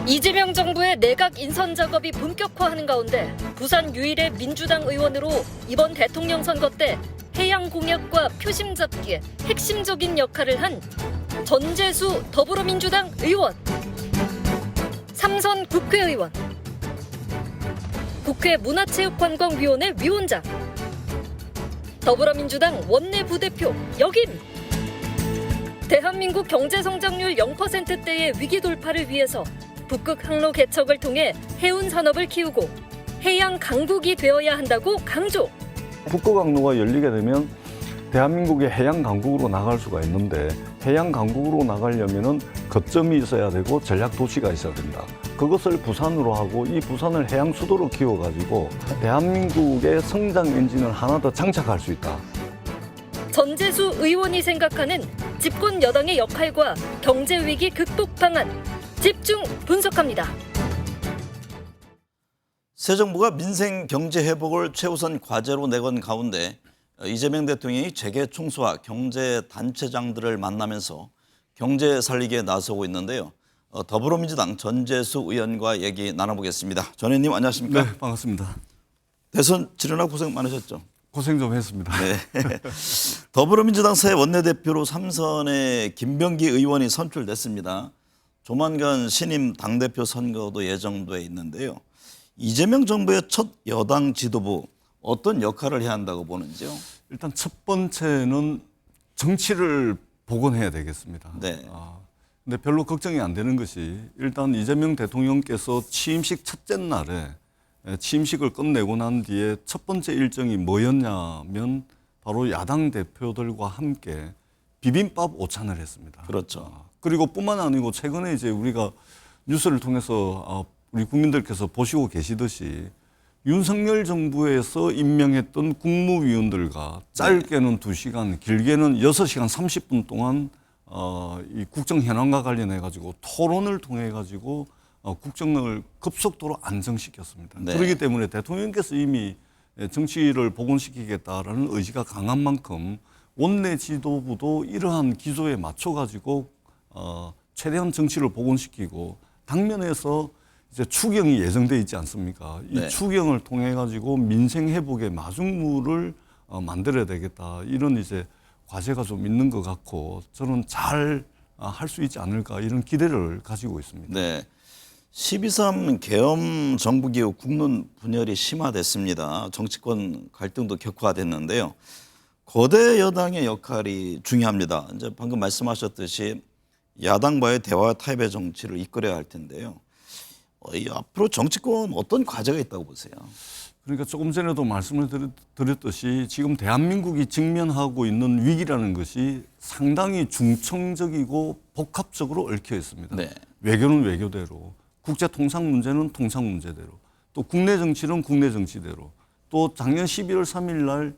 이재명 정부의 내각 인선 작업이 본격화하는 가운데 부산 유일의 민주당 의원으로 이번 대통령 선거 때 해양 공약과 표심 잡기에 핵심적인 역할을 한 전재수 더불어민주당 의원, 삼선 국회의원, 국회 문화체육관광위원회 위원장, 더불어민주당 원내부대표 역임, 대한민국 경제성장률 0%대의 위기 돌파를 위해서 북극 항로 개척을 통해 해운 산업을 키우고 해양 강국이 되어야 한다고 강조. 북극항로가 열리게 되면 대한민국의 해양 강국으로 나갈 수가 있는데 해양 강국으로 나가려면은 거점이 있어야 되고 전략 도시가 있어야 된다. 그것을 부산으로 하고 이 부산을 해양 수도로 키워가지고 대한민국의 성장 엔진을 하나 더 장착할 수 있다. 전재수 의원이 생각하는 집권 여당의 역할과 경제 위기 극복 방안 집중 분석합니다. 새 정부가 민생 경제 회복을 최우선 과제로 내건 가운데 이재명 대통령이 재계 총수와 경제 단체장들을 만나면서 경제 살리기에 나서고 있는데요. 더불어민주당 전재수 의원과 얘기 나눠보겠습니다. 전 의원님 안녕하십니까? 네, 반갑습니다. 대선 치르느라 고생 많으셨죠? 고생 좀 했습니다. 네. 더불어민주당 새 원내대표로 삼선의 김병기 의원이 선출됐습니다. 조만간 신임 당대표 선거도 예정돼 있는데요. 이재명 정부의 첫 여당 지도부 어떤 역할을 해야 한다고 보는지요? 일단 첫 번째는 정치를 복원해야 되겠습니다. 네. 근데 별로 걱정이 안 되는 것이 일단 이재명 대통령께서 취임식 첫째 날에 취임식을 끝내고 난 뒤에 첫 번째 일정이 뭐였냐면 바로 야당 대표들과 함께 비빔밥 오찬을 했습니다. 그렇죠. 그리고 뿐만 아니고 최근에 이제 우리가 뉴스를 통해서 우리 국민들께서 보시고 계시듯이 윤석열 정부에서 임명했던 국무위원들과 짧게는 2시간, 길게는 6시간 30분 동안 이 국정 현안과 관련해 가지고 토론을 통해 가지고 국정을 급속도로 안정시켰습니다. 네. 그렇기 때문에 대통령께서 이미 정치를 복원시키겠다라는 의지가 강한 만큼 원내 지도부도 이러한 기조에 맞춰 가지고 최대한 정치를 복원시키고 당면에서 이제 추경이 예정돼 있지 않습니까? 이 네. 추경을 통해 가지고 민생 회복의 마중물을 만들어야 되겠다. 이런 이제 과제가 좀 있는 것 같고 저는 잘 할 수 있지 않을까 이런 기대를 가지고 있습니다. 네. 12.3 계엄 정부 기후 국론 분열이 심화됐습니다. 정치권 갈등도 격화됐는데요. 거대 여당의 역할이 중요합니다. 이제 방금 말씀하셨듯이 야당과의 대화 타협의 정치를 이끌어야 할 텐데요. 앞으로 정치권 어떤 과제가 있다고 보세요? 그러니까 조금 전에도 말씀을 드렸듯이 지금 대한민국이 직면하고 있는 위기라는 것이 상당히 중청적이고 복합적으로 얽혀 있습니다. 네. 외교는 외교대로, 국제 통상 문제는 통상 문제대로, 또 국내 정치는 국내 정치대로, 또 작년 12월 3일 날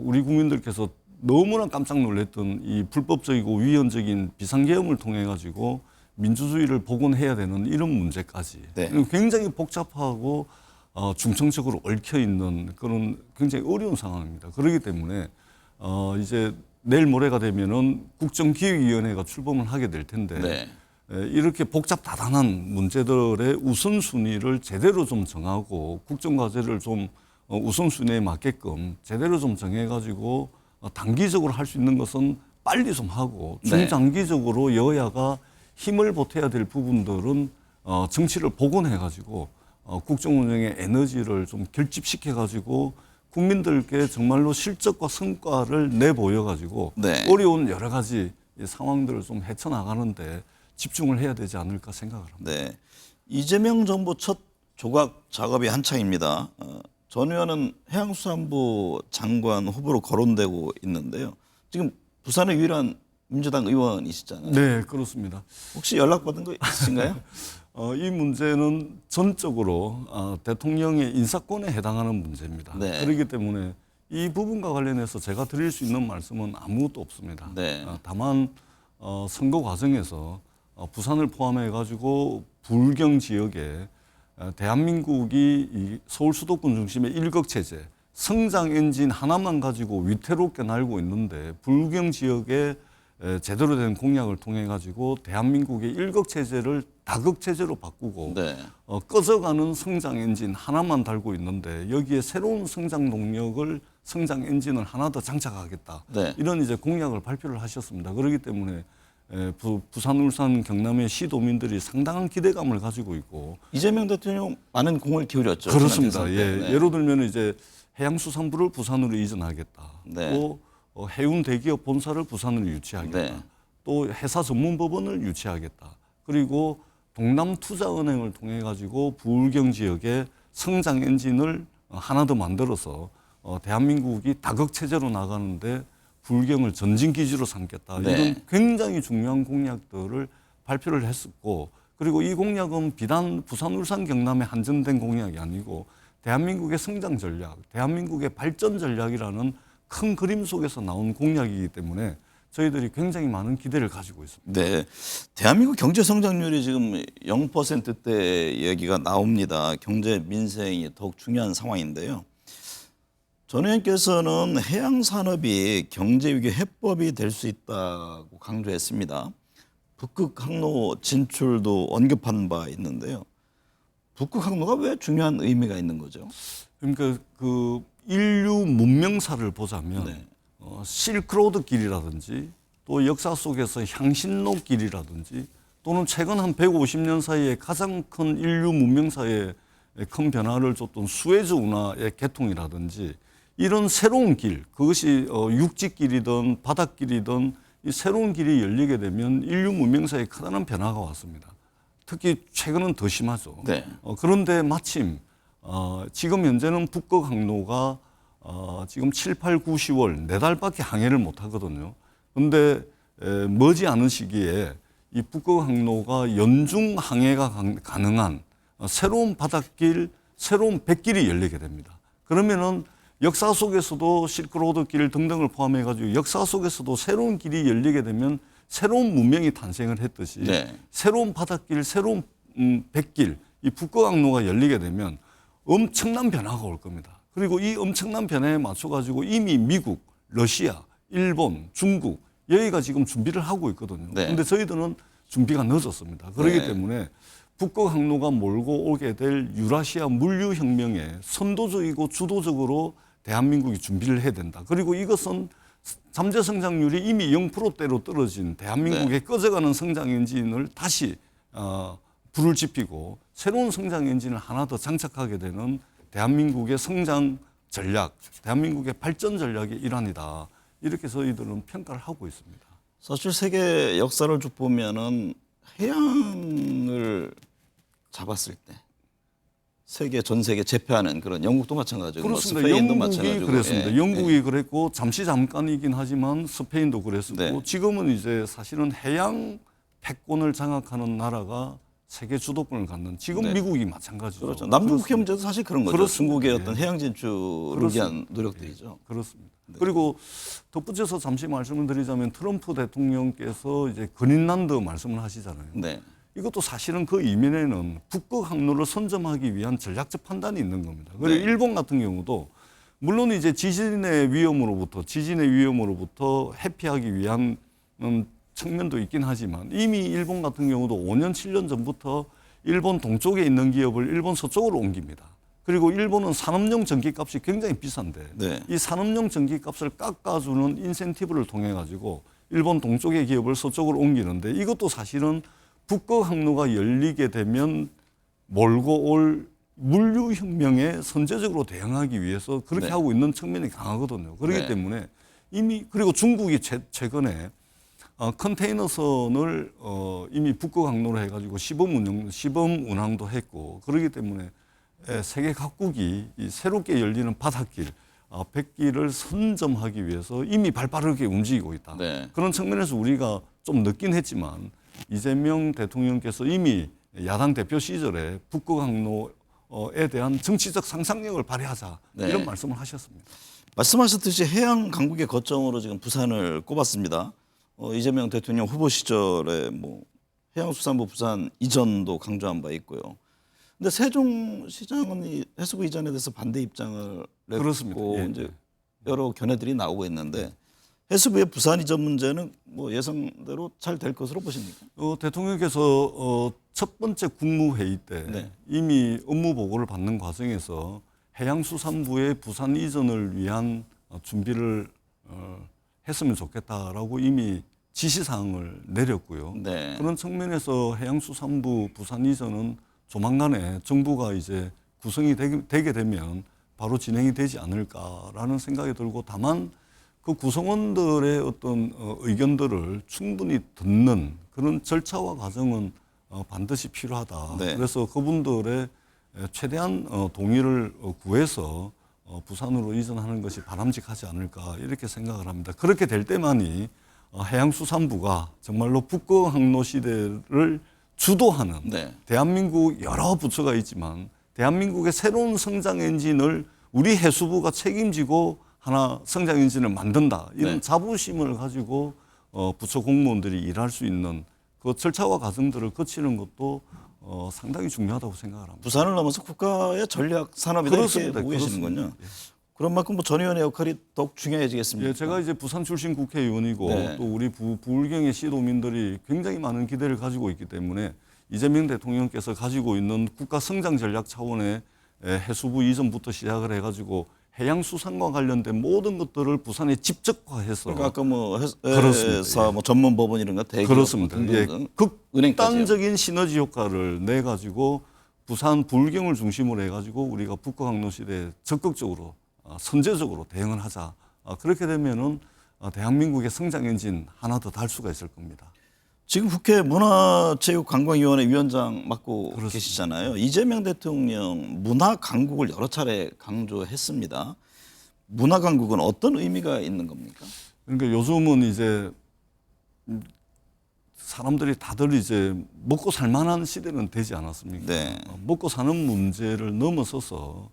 우리 국민들께서 너무나 깜짝 놀랐던 이 불법적이고 위헌적인 비상계엄을 통해 가지고 민주주의를 복원해야 되는 이런 문제까지 네. 굉장히 복잡하고 중청적으로 얽혀 있는 그런 굉장히 어려운 상황입니다. 그렇기 때문에 이제 내일 모레가 되면은 국정기획위원회가 출범을 하게 될 텐데 네. 이렇게 복잡다단한 문제들의 우선순위를 제대로 좀 정하고 국정과제를 좀 우선순위에 맞게끔 제대로 좀 정해가지고 단기적으로 할 수 있는 것은 빨리 좀 하고 중장기적으로 여야가 힘을 보태야 될 부분들은 정치를 복원해가지고 국정 운영의 에너지를 좀 결집시켜가지고 국민들께 정말로 실적과 성과를 내보여가지고 네. 어려운 여러 가지 상황들을 좀 헤쳐나가는데 집중을 해야 되지 않을까 생각을 합니다. 네. 이재명 정부 첫 조각 작업이 한창입니다. 전 의원은 해양수산부 장관 후보로 거론되고 있는데요. 지금 부산의 유일한 민주당 의원이시잖아요. 네, 그렇습니다. 혹시 연락받은 거 있으신가요? 이 문제는 전적으로 대통령의 인사권에 해당하는 문제입니다. 네. 그렇기 때문에 이 부분과 관련해서 제가 드릴 수 있는 말씀은 아무것도 없습니다. 네. 다만 선거 과정에서 부산을 포함해 가지고 불경 지역에 대한민국이 이 서울 수도권 중심의 일극체제, 성장 엔진 하나만 가지고 위태롭게 날고 있는데 불경 지역에 제대로 된 공약을 통해 가지고 대한민국의 일극체제를 다극 체제로 바꾸고 네. 꺼져가는 성장 엔진 하나만 달고 있는데 여기에 새로운 성장 동력을 성장 엔진을 하나 더 장착하겠다. 네. 이런 이제 공약을 발표를 하셨습니다. 그렇기 때문에 부산, 울산, 경남의 시도민들이 상당한 기대감을 가지고 있고 이재명 대통령 많은 공을 기울였죠. 그렇습니다. 지난 예, 대선 때. 네. 예를 들면 이제 해양수산부를 부산으로 이전하겠다. 네. 또 해운 대기업 본사를 부산으로 유치하겠다. 네. 또 회사 전문법원을 유치하겠다. 그리고 동남투자은행을 통해 가지고 부울경 지역에 성장 엔진을 하나 더 만들어서 대한민국이 다극 체제로 나가는데 부울경을 전진 기지로 삼겠다. 네. 이런 굉장히 중요한 공약들을 발표를 했었고, 그리고 이 공약은 비단 부산, 울산, 경남에 한정된 공약이 아니고 대한민국의 성장 전략, 대한민국의 발전 전략이라는 큰 그림 속에서 나온 공약이기 때문에 저희들이 굉장히 많은 기대를 가지고 있습니다. 네, 대한민국 경제 성장률이 지금 0%대 얘기가 나옵니다. 경제 민생이 더욱 중요한 상황인데요. 전 의원께서는 해양 산업이 경제 위기 해법이 될 수 있다고 강조했습니다. 북극 항로 진출도 언급한 바 있는데요. 북극 항로가 왜 중요한 의미가 있는 거죠? 그러니까 그 인류 문명사를 보자면 네. 실크로드 길이라든지 또 역사 속에서 향신로 길이라든지 또는 최근 한 150년 사이에 가장 큰 인류 문명사에 큰 변화를 줬던 수에즈 운하의 개통이라든지 이런 새로운 길, 그것이 육지길이든 바닷길이든 이 새로운 길이 열리게 되면 인류 문명사에 커다란 변화가 왔습니다. 특히 최근은 더 심하죠. 네. 그런데 마침 지금 현재는 북극 항로가 지금 7, 8, 9, 10월 4달밖에 항해를 못 하거든요. 그런데 머지않은 시기에 이 북극 항로가 연중 항해가 가능한 새로운 바닷길, 새로운 백길이 열리게 됩니다. 그러면은 역사 속에서도 실크로드 길 등등을 포함해 가지고 역사 속에서도 새로운 길이 열리게 되면 새로운 문명이 탄생을 했듯이 네. 새로운 바닷길, 새로운 백길, 이 북극 항로가 열리게 되면 엄청난 변화가 올 겁니다. 그리고 이 엄청난 변화에 맞춰 가지고 이미 미국, 러시아, 일본, 중국 여기가 지금 준비를 하고 있거든요. 네. 그런데 저희들은 준비가 늦었습니다. 그렇기 네. 때문에 북극 항로가 몰고 오게 될 유라시아 물류 혁명에 선도적이고 주도적으로 대한민국이 준비를 해야 된다. 그리고 이것은 잠재 성장률이 이미 0%대로 떨어진 대한민국의 꺼져가는 성장 엔진을 다시 불을 지피고 새로운 성장 엔진을 하나 더 장착하게 되는 대한민국의 성장 전략, 대한민국의 발전 전략의 일환이다. 이렇게 저희들은 평가를 하고 있습니다. 사실 세계 역사를 쭉 보면은 해양을 잡았을 때 전 세계 제패하는 그런 영국도 마찬가지고 그렇습니다. 스페인도 영국이 마찬가지고 그랬습니다. 예. 영국이 그랬고 잠깐이긴 하지만 스페인도 그랬었고 네. 지금은 이제 사실은 해양 패권을 장악하는 나라가 세계 주도권을 갖는 지금 네. 미국이 마찬가지죠. 그렇죠. 남북 국해 문제도 사실 그런 거죠. 그렇습니다. 중국의 예. 어떤 해양 진출을 그렇습니다. 위한 노력들이죠. 그렇습니다. 그리고 덧붙여서 잠시 말씀을 드리자면 트럼프 대통령께서 이제 그린란드 말씀을 하시잖아요. 네. 이것도 사실은 그 이면에는 북극 항로를 선점하기 위한 전략적 판단이 있는 겁니다. 그리고 네. 일본 같은 경우도 물론 이제 지진의 위험으로부터 회피하기 위한 측면도 있긴 하지만 이미 일본 같은 경우도 5년, 7년 전부터 일본 동쪽에 있는 기업을 일본 서쪽으로 옮깁니다. 그리고 일본은 산업용 전기값이 굉장히 비싼데 네. 이 산업용 전기값을 깎아주는 인센티브를 통해 가지고 일본 동쪽의 기업을 서쪽으로 옮기는데 이것도 사실은 북극 항로가 열리게 되면 몰고 올 물류혁명에 선제적으로 대응하기 위해서 그렇게 네. 하고 있는 측면이 강하거든요. 그렇기 네. 때문에 이미 그리고 중국이 최근에 컨테이너선을 이미 북극 항로로 해가지고 시범 운항도 했고 그렇기 때문에 세계 각국이 이 새롭게 열리는 바닷길, 백길을 선점하기 위해서 이미 발빠르게 움직이고 있다. 네. 그런 측면에서 우리가 좀 늦긴 했지만 이재명 대통령께서 이미 야당 대표 시절에 북극 항로에 대한 정치적 상상력을 발휘하자 네. 이런 말씀을 하셨습니다. 말씀하셨듯이 해양 강국의 거점으로 지금 부산을 꼽았습니다. 이재명 대통령 후보 시절에 뭐 해양수산부 부산 이전도 강조한 바 있고요. 근데 세종시장은 이 해수부 이전에 대해서 반대 입장을 냈고 그렇습니다. 예. 이제 여러 견해들이 나오고 있는데 해수부의 부산 이전 문제는 뭐 예상대로 잘 될 것으로 보십니까? 대통령께서 첫 번째 국무회의 때 네. 이미 업무 보고를 받는 과정에서 해양수산부의 부산 이전을 위한 준비를 했으면 좋겠다라고 이미 지시사항을 내렸고요. 네. 그런 측면에서 해양수산부 부산 이전은 조만간에 정부가 이제 구성이 되게 되면 바로 진행이 되지 않을까라는 생각이 들고, 다만 그 구성원들의 어떤 의견들을 충분히 듣는 그런 절차와 과정은 반드시 필요하다. 네. 그래서 그분들의 최대한 동의를 구해서 부산으로 이전하는 것이 바람직하지 않을까 이렇게 생각을 합니다. 그렇게 될 때만이 해양수산부가 정말로 북극 항로 시대를 주도하는, 네. 대한민국 여러 부처가 있지만 대한민국의 새로운 성장 엔진을 우리 해수부가 책임지고 하나 성장 엔진을 만든다, 이런 네. 자부심을 가지고 부처 공무원들이 일할 수 있는 그 절차와 과정들을 거치는 것도 상당히 중요하다고 생각을 합니다. 부산을 넘어서 국가의 전략 산업이다 이렇게 그렇습니다. 보고 계시는군요. 그렇습니다. 그런 만큼 뭐 전 의원의 역할이 더욱 중요해지겠습니까? 예, 제가 이제 부산 출신 국회의원이고 네. 또 우리 부울경의 시도민들이 굉장히 많은 기대를 가지고 있기 때문에 이재명 대통령께서 가지고 있는 국가 성장 전략 차원의 해수부 이전부터 시작을 해가지고 해양수산과 관련된 모든 것들을 부산에 집적화해서, 그러니까 아까 뭐 그렇습니다. 회사 뭐 전문 법원 이런 거 대기업 그렇습니다. 등등 예, 은행까지요. 극단적인 시너지 효과를 내 가지고 부산 부울경을 중심으로 해가지고 우리가 북극항로 시대에 적극적으로 선제적으로 대응을 하자. 그렇게 되면은 대한민국의 성장 엔진 하나 더 달 수가 있을 겁니다. 지금 국회 문화체육관광위원회 위원장 맡고 그렇습니다. 계시잖아요. 이재명 대통령 문화 강국을 여러 차례 강조했습니다. 문화 강국은 어떤 의미가 있는 겁니까? 그러니까 요즘은 이제 사람들이 다들 이제 먹고 살만한 시대는 되지 않았습니까? 네. 먹고 사는 문제를 넘어서서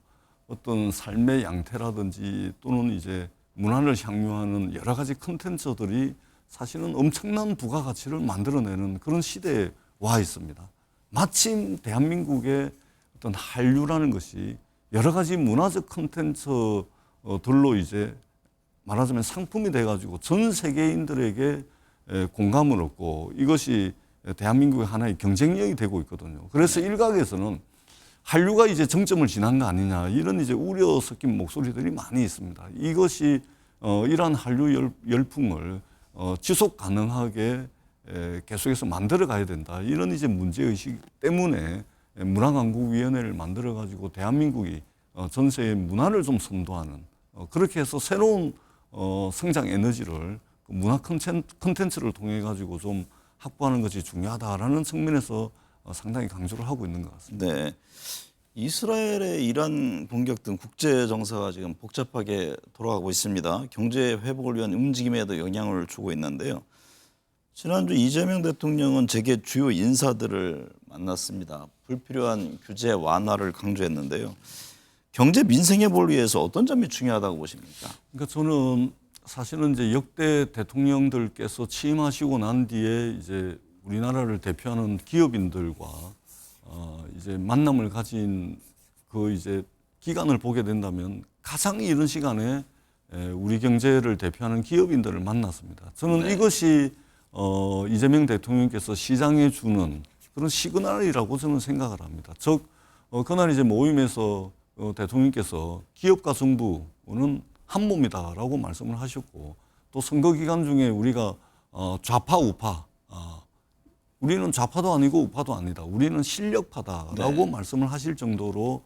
어떤 삶의 양태라든지 또는 이제 문화를 향유하는 여러 가지 콘텐츠들이 사실은 엄청난 부가가치를 만들어내는 그런 시대에 와 있습니다. 마침 대한민국의 어떤 한류라는 것이 여러 가지 문화적 콘텐츠들로 이제 말하자면 상품이 돼가지고 전 세계인들에게 공감을 얻고 이것이 대한민국의 하나의 경쟁력이 되고 있거든요. 그래서 일각에서는 한류가 이제 정점을 지난 거 아니냐 이런 이제 우려 섞인 목소리들이 많이 있습니다. 이것이 이러한 한류 열풍을 지속 가능하게 계속해서 만들어 가야 된다. 이런 이제 문제의식 때문에 문화강국위원회를 만들어 가지고 대한민국이 전세의 문화를 좀 선도하는 그렇게 해서 새로운 성장 에너지를 문화 콘텐츠를 통해 가지고 좀 확보하는 것이 중요하다라는 측면에서 상당히 강조를 하고 있는 것 같습니다. 네. 이스라엘의 이란 공격 등 국제 정세가 지금 복잡하게 돌아가고 있습니다. 경제 회복을 위한 움직임에도 영향을 주고 있는데요. 지난주 이재명 대통령은 재계 주요 인사들을 만났습니다. 불필요한 규제 완화를 강조했는데요. 경제 민생 회복을 위해서 어떤 점이 중요하다고 보십니까? 그러니까 저는 사실은 이제 역대 대통령들께서 취임하시고 난 뒤에 이제 우리나라를 대표하는 기업인들과 이제 만남을 가진 그 이제 기간을 보게 된다면 가장 이른 시간에 우리 경제를 대표하는 기업인들을 만났습니다. 저는 네. 이것이 이재명 대통령께서 시장에 주는 그런 시그널이라고 저는 생각을 합니다. 즉 그날 이제 모임에서 대통령께서 기업과 정부는 한 몸이다라고 말씀을 하셨고 또 선거 기간 중에 우리가 좌파 우파 우리는 좌파도 아니고 우파도 아니다. 우리는 실력파다라고 네. 말씀을 하실 정도로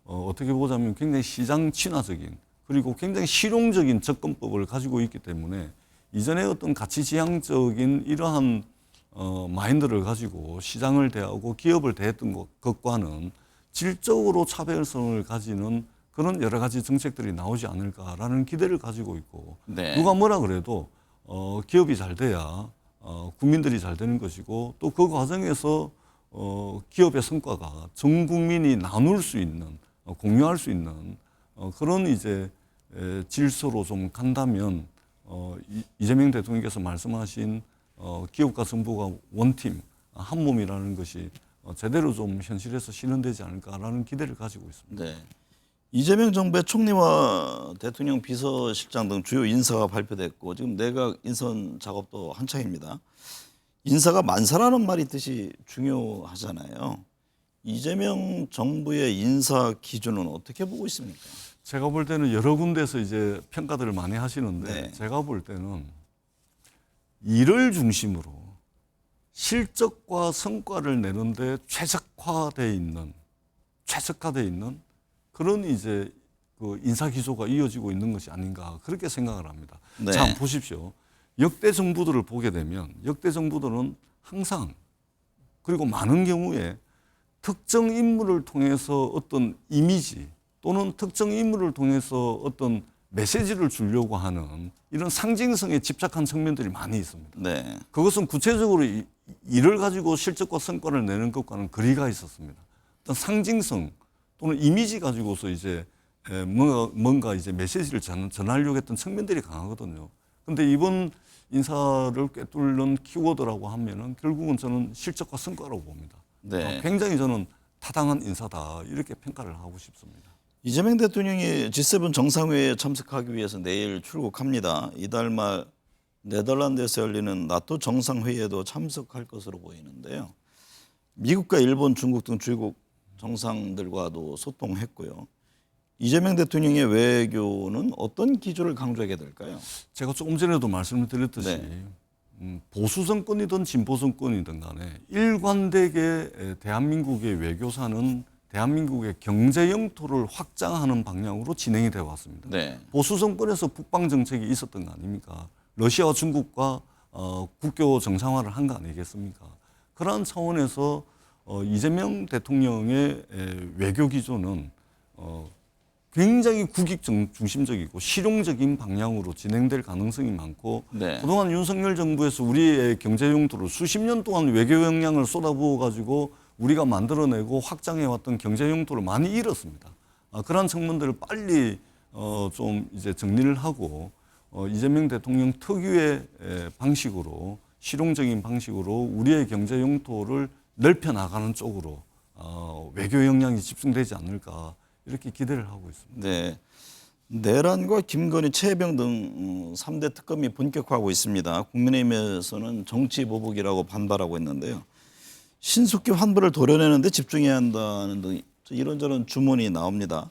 어떻게 보자면 굉장히 시장 친화적인 그리고 굉장히 실용적인 접근법을 가지고 있기 때문에 이전에 어떤 가치지향적인 이러한 마인드를 가지고 시장을 대하고 기업을 대했던 것과는 질적으로 차별성을 가지는 그런 여러 가지 정책들이 나오지 않을까라는 기대를 가지고 있고 네. 누가 뭐라 그래도 기업이 잘 돼야 국민들이 잘 되는 것이고 또 그 과정에서 기업의 성과가 전 국민이 나눌 수 있는 공유할 수 있는 그런 이제 질서로 좀 간다면 이재명 대통령께서 말씀하신 기업과 정부가 원팀 한 몸이라는 것이 제대로 좀 현실에서 실현되지 않을까라는 기대를 가지고 있습니다. 네. 이재명 정부의 총리와 대통령 비서실장 등 주요 인사가 발표됐고 지금 내각 인선 작업도 한창입니다. 인사가 만사라는 말이 뜻이 중요하잖아요. 이재명 정부의 인사 기준은 어떻게 보고 있습니까? 제가 볼 때는 여러 군데서 이제 평가들을 많이 하시는데 네. 제가 볼 때는 일을 중심으로 실적과 성과를 내는데 최적화돼 있는 그런 이제 그 인사 기조가 이어지고 있는 것이 아닌가 그렇게 생각을 합니다. 네. 자, 보십시오. 역대 정부들을 보게 되면 역대 정부들은 항상 그리고 많은 경우에 특정 인물을 통해서 어떤 이미지 또는 특정 인물을 통해서 어떤 메시지를 주려고 하는 이런 상징성에 집착한 측면들이 많이 있습니다. 네. 그것은 구체적으로 일을 가지고 실적과 성과를 내는 것과는 거리가 있었습니다. 어떤 상징성 또는 이미지 가지고서 이제 뭔가 이제 메시지를 전하려고 했던 측면들이 강하거든요. 근데 이번 인사를 꿰뚫는 키워드라고 하면은 결국은 저는 실적과 성과라고 봅니다. 네. 굉장히 저는 타당한 인사다 이렇게 평가를 하고 싶습니다. 이재명 대통령이 G7 정상회의에 참석하기 위해서 내일 출국합니다. 이달 말 네덜란드에서 열리는 나토 정상회의에도 참석할 것으로 보이는데요. 미국과 일본, 중국 등 주요국 정상들과도 소통했고요. 이재명 대통령의 외교는 어떤 기조를 강조하게 될까요? 제가 조금 전에도 말씀을 드렸듯이 네. 보수 정권이든 진보 정권이든 간에 일관되게 대한민국의 외교사는 대한민국의 경제 영토를 확장하는 방향으로 진행이 되어 왔습니다. 네. 보수 정권에서 북방 정책이 있었던 거 아닙니까? 러시아와 중국과 국교 정상화를 한 거 아니겠습니까? 그러한 차원에서 이재명 대통령의 외교 기조는 굉장히 국익 중심적이고 실용적인 방향으로 진행될 가능성이 많고 네. 그동안 윤석열 정부에서 우리의 경제 용도를 수십 년 동안 외교 역량을 쏟아부어 가지고 우리가 만들어내고 확장해왔던 경제 용도를 많이 잃었습니다. 그러한 측면들을 빨리 좀 이제 정리를 하고 이재명 대통령 특유의 방식으로 실용적인 방식으로 우리의 경제 용도를 넓혀 나가는 쪽으로 외교 역량이 집중되지 않을까 이렇게 기대를 하고 있습니다. 네. 내란과 김건희, 최혜병 등 3대 특검이 본격화하고 있습니다. 국민의힘에서는 정치 보복이라고 반발하고 있는데요. 신속히 환부를 도려내는 데 집중해야 한다는 등 이런저런 주문이 나옵니다.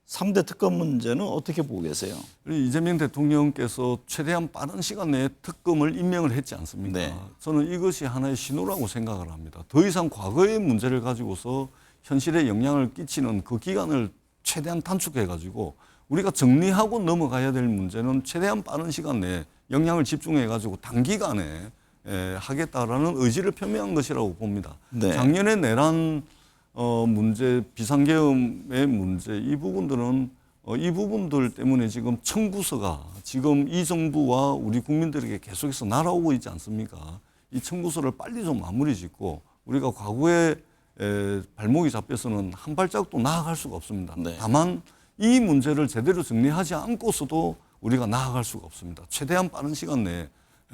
3대 특검 문제는 어떻게 보고 계세요? 이재명 대통령께서 최대한 빠른 시간 내에 특검을 임명을 했지 않습니까? 네. 저는 이것이 하나의 신호라고 생각을 합니다. 더 이상 과거의 문제를 가지고서 현실에 영향을 끼치는 그 기간을 최대한 단축해가지고 우리가 정리하고 넘어가야 될 문제는 최대한 빠른 시간 내에 영향을 집중해가지고 단기간에 하겠다라는 의지를 표명한 것이라고 봅니다. 네. 작년에 내란 문제, 비상계엄의 문제 이 부분들은 이 부분들 때문에 지금 청구서가 지금 이 정부와 우리 국민들에게 계속해서 날아오고 있지 않습니까? 이 청구서를 빨리 좀 마무리 짓고 우리가 과거에 발목이 잡혀서는 한 발짝도 나아갈 수가 없습니다. 네. 다만 이 문제를 제대로 정리하지 않고서도 우리가 나아갈 수가 없습니다. 최대한 빠른 시간 내에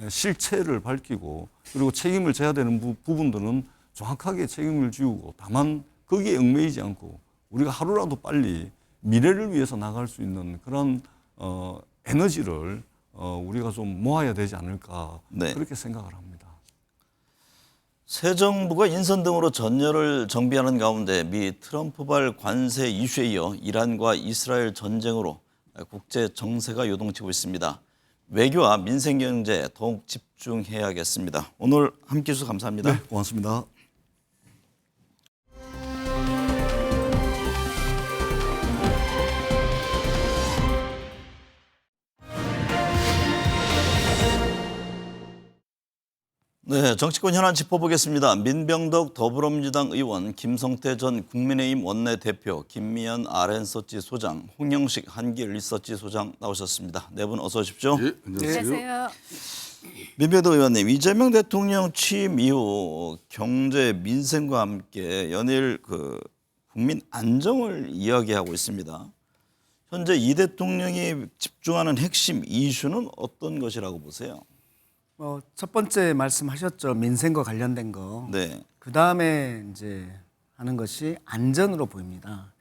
실체를 밝히고 그리고 책임을 져야 되는 부분들은 정확하게 책임을 지우고 다만 거기에 얽매이지 않고 우리가 하루라도 빨리 미래를 위해서 나갈 수 있는 그런 에너지를 우리가 좀 모아야 되지 않을까 네. 그렇게 생각을 합니다. 새 정부가 인선 등으로 전열을 정비하는 가운데 미 트럼프발 관세 이슈에 이어 이란과 이스라엘 전쟁으로 국제 정세가 요동치고 있습니다. 외교와 민생 경제에 더욱 집중해야겠습니다. 오늘 함께해 주셔서 감사합니다. 네, 고맙습니다. 네, 정치권 현안 짚어보겠습니다. 민병덕 더불어민주당 의원, 김성태 전 국민의힘 원내대표, 김미연 RN서치 소장, 홍영식 한길 리서치 소장 나오셨습니다. 네 분 어서 오십시오. 네, 안녕하세요. 민병덕 의원님, 이재명 대통령 취임 이후 경제 민생과 함께 연일 국민 안정을 이야기하고 있습니다. 현재 이 대통령이 집중하는 핵심 이슈는 어떤 것이라고 보세요? 첫 번째 말씀하셨죠. 민생과 관련된 거. 네. 그 다음에 이제 하는 것이 안전으로 보입니다.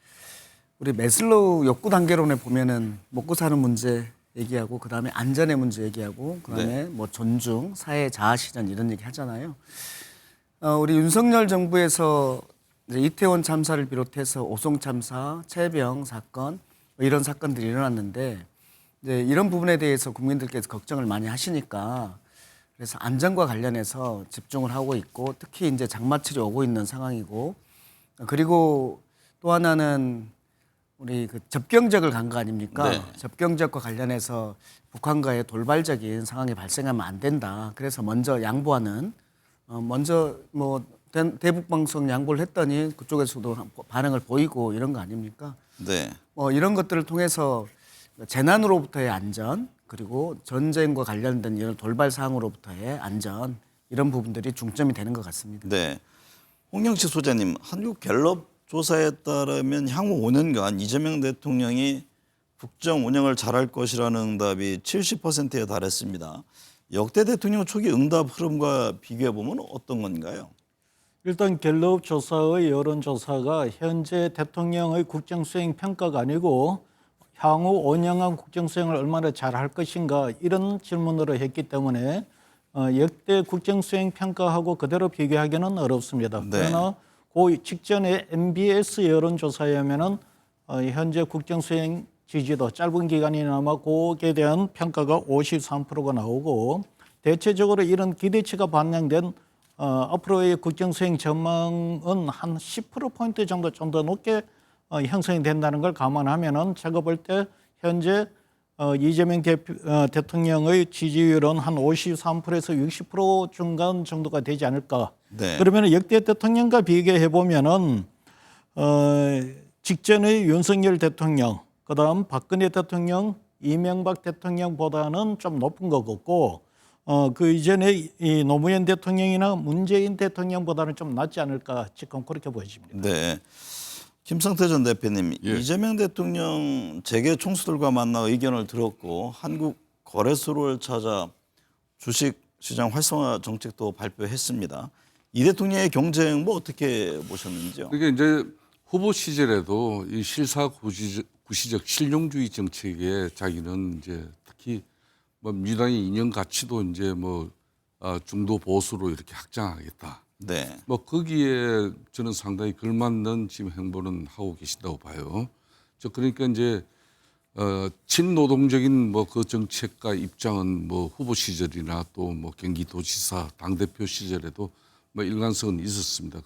우리 메슬로우 욕구 단계론에 보면은 먹고 사는 문제 얘기하고 그다음에 안전의 문제 얘기하고 그다음에 뭐 존중, 사회 자아 실현 이런 얘기 하잖아요. 우리 윤석열 정부에서 이제 이태원 참사를 비롯해서 오송 참사, 최병 사건 뭐 이런 사건들이 일어났는데 이제 이런 부분에 대해서 국민들께서 걱정을 많이 하시니까 그래서 안전과 관련해서 집중을 하고 있고 특히 이제 장마철이 오고 있는 상황이고 그리고 또 하나는 우리 그 접경적을 간 거 아닙니까? 네. 접경적과 관련해서 북한과의 돌발적인 상황이 발생하면 안 된다. 그래서 먼저 양보하는 먼저 뭐 대북 방송 양보를 했더니 그쪽에서도 반응을 보이고 이런 거 아닙니까? 네. 뭐 이런 것들을 통해서 재난으로부터의 안전 그리고 전쟁과 관련된 이런 돌발 사항으로부터의 안전 이런 부분들이 중점이 되는 것 같습니다. 네. 홍영식 소장님, 한국 갤럽 조사에 따르면 향후 5년간 이재명 대통령이 국정 운영을 잘할 것이라는 응답이 70%에 달했습니다. 역대 대통령 초기 응답 흐름과 비교해 보면 어떤 건가요? 일단 갤럽 조사의 여론조사가 현재 대통령의 국정수행 평가가 아니고 향후 5년간 국정수행을 얼마나 잘할 것인가 이런 질문으로 했기 때문에 역대 국정수행 평가하고 그대로 비교하기는 어렵습니다. 네. 그러나 그 직전에 MBS 여론조사에 하면은 현재 국정수행 지지도 짧은 기간이나마 그에 대한 평가가 53%가 나오고 대체적으로 이런 기대치가 반영된 앞으로의 국정수행 전망은 한 10%포인트 정도 좀 더 높게 형성이 된다는 걸 감안하면은 제가 볼 때 현재 이재명 대통령의 지지율은 한 53%에서 60% 중간 정도가 되지 않을까. 네. 그러면 역대 대통령과 비교해 보면은 직전의 윤석열 대통령, 그다음 박근혜 대통령, 이명박 대통령보다는 좀 높은 것 같고 그 이전에 이 노무현 대통령이나 문재인 대통령보다는 좀 낮지 않을까 지금 그렇게 보여집니다. 네. 김성태 전 대표님, 예. 이재명 대통령 재계 총수들과 만나 의견을 들었고 한국 거래소를 찾아 주식 시장 활성화 정책도 발표했습니다. 이 대통령의 경쟁 뭐 어떻게 보셨는지요? 그게 이제 후보 시절에도 이 실사 구시적 실용주의 정책에 자기는 이제 특히 뭐 민주당의 이념 가치도 이제 뭐 중도 보수로 이렇게 확장하겠다. 네. 뭐 거기에 저는 상당히 걸맞는 지금 행보는 하고 계신다고 봐요. 저 그러니까 이제 친노동적인 뭐 그 정책과 입장은 뭐 후보 시절이나 또 뭐 경기도지사 당대표 시절에도 뭐 일관성은 있었습니다.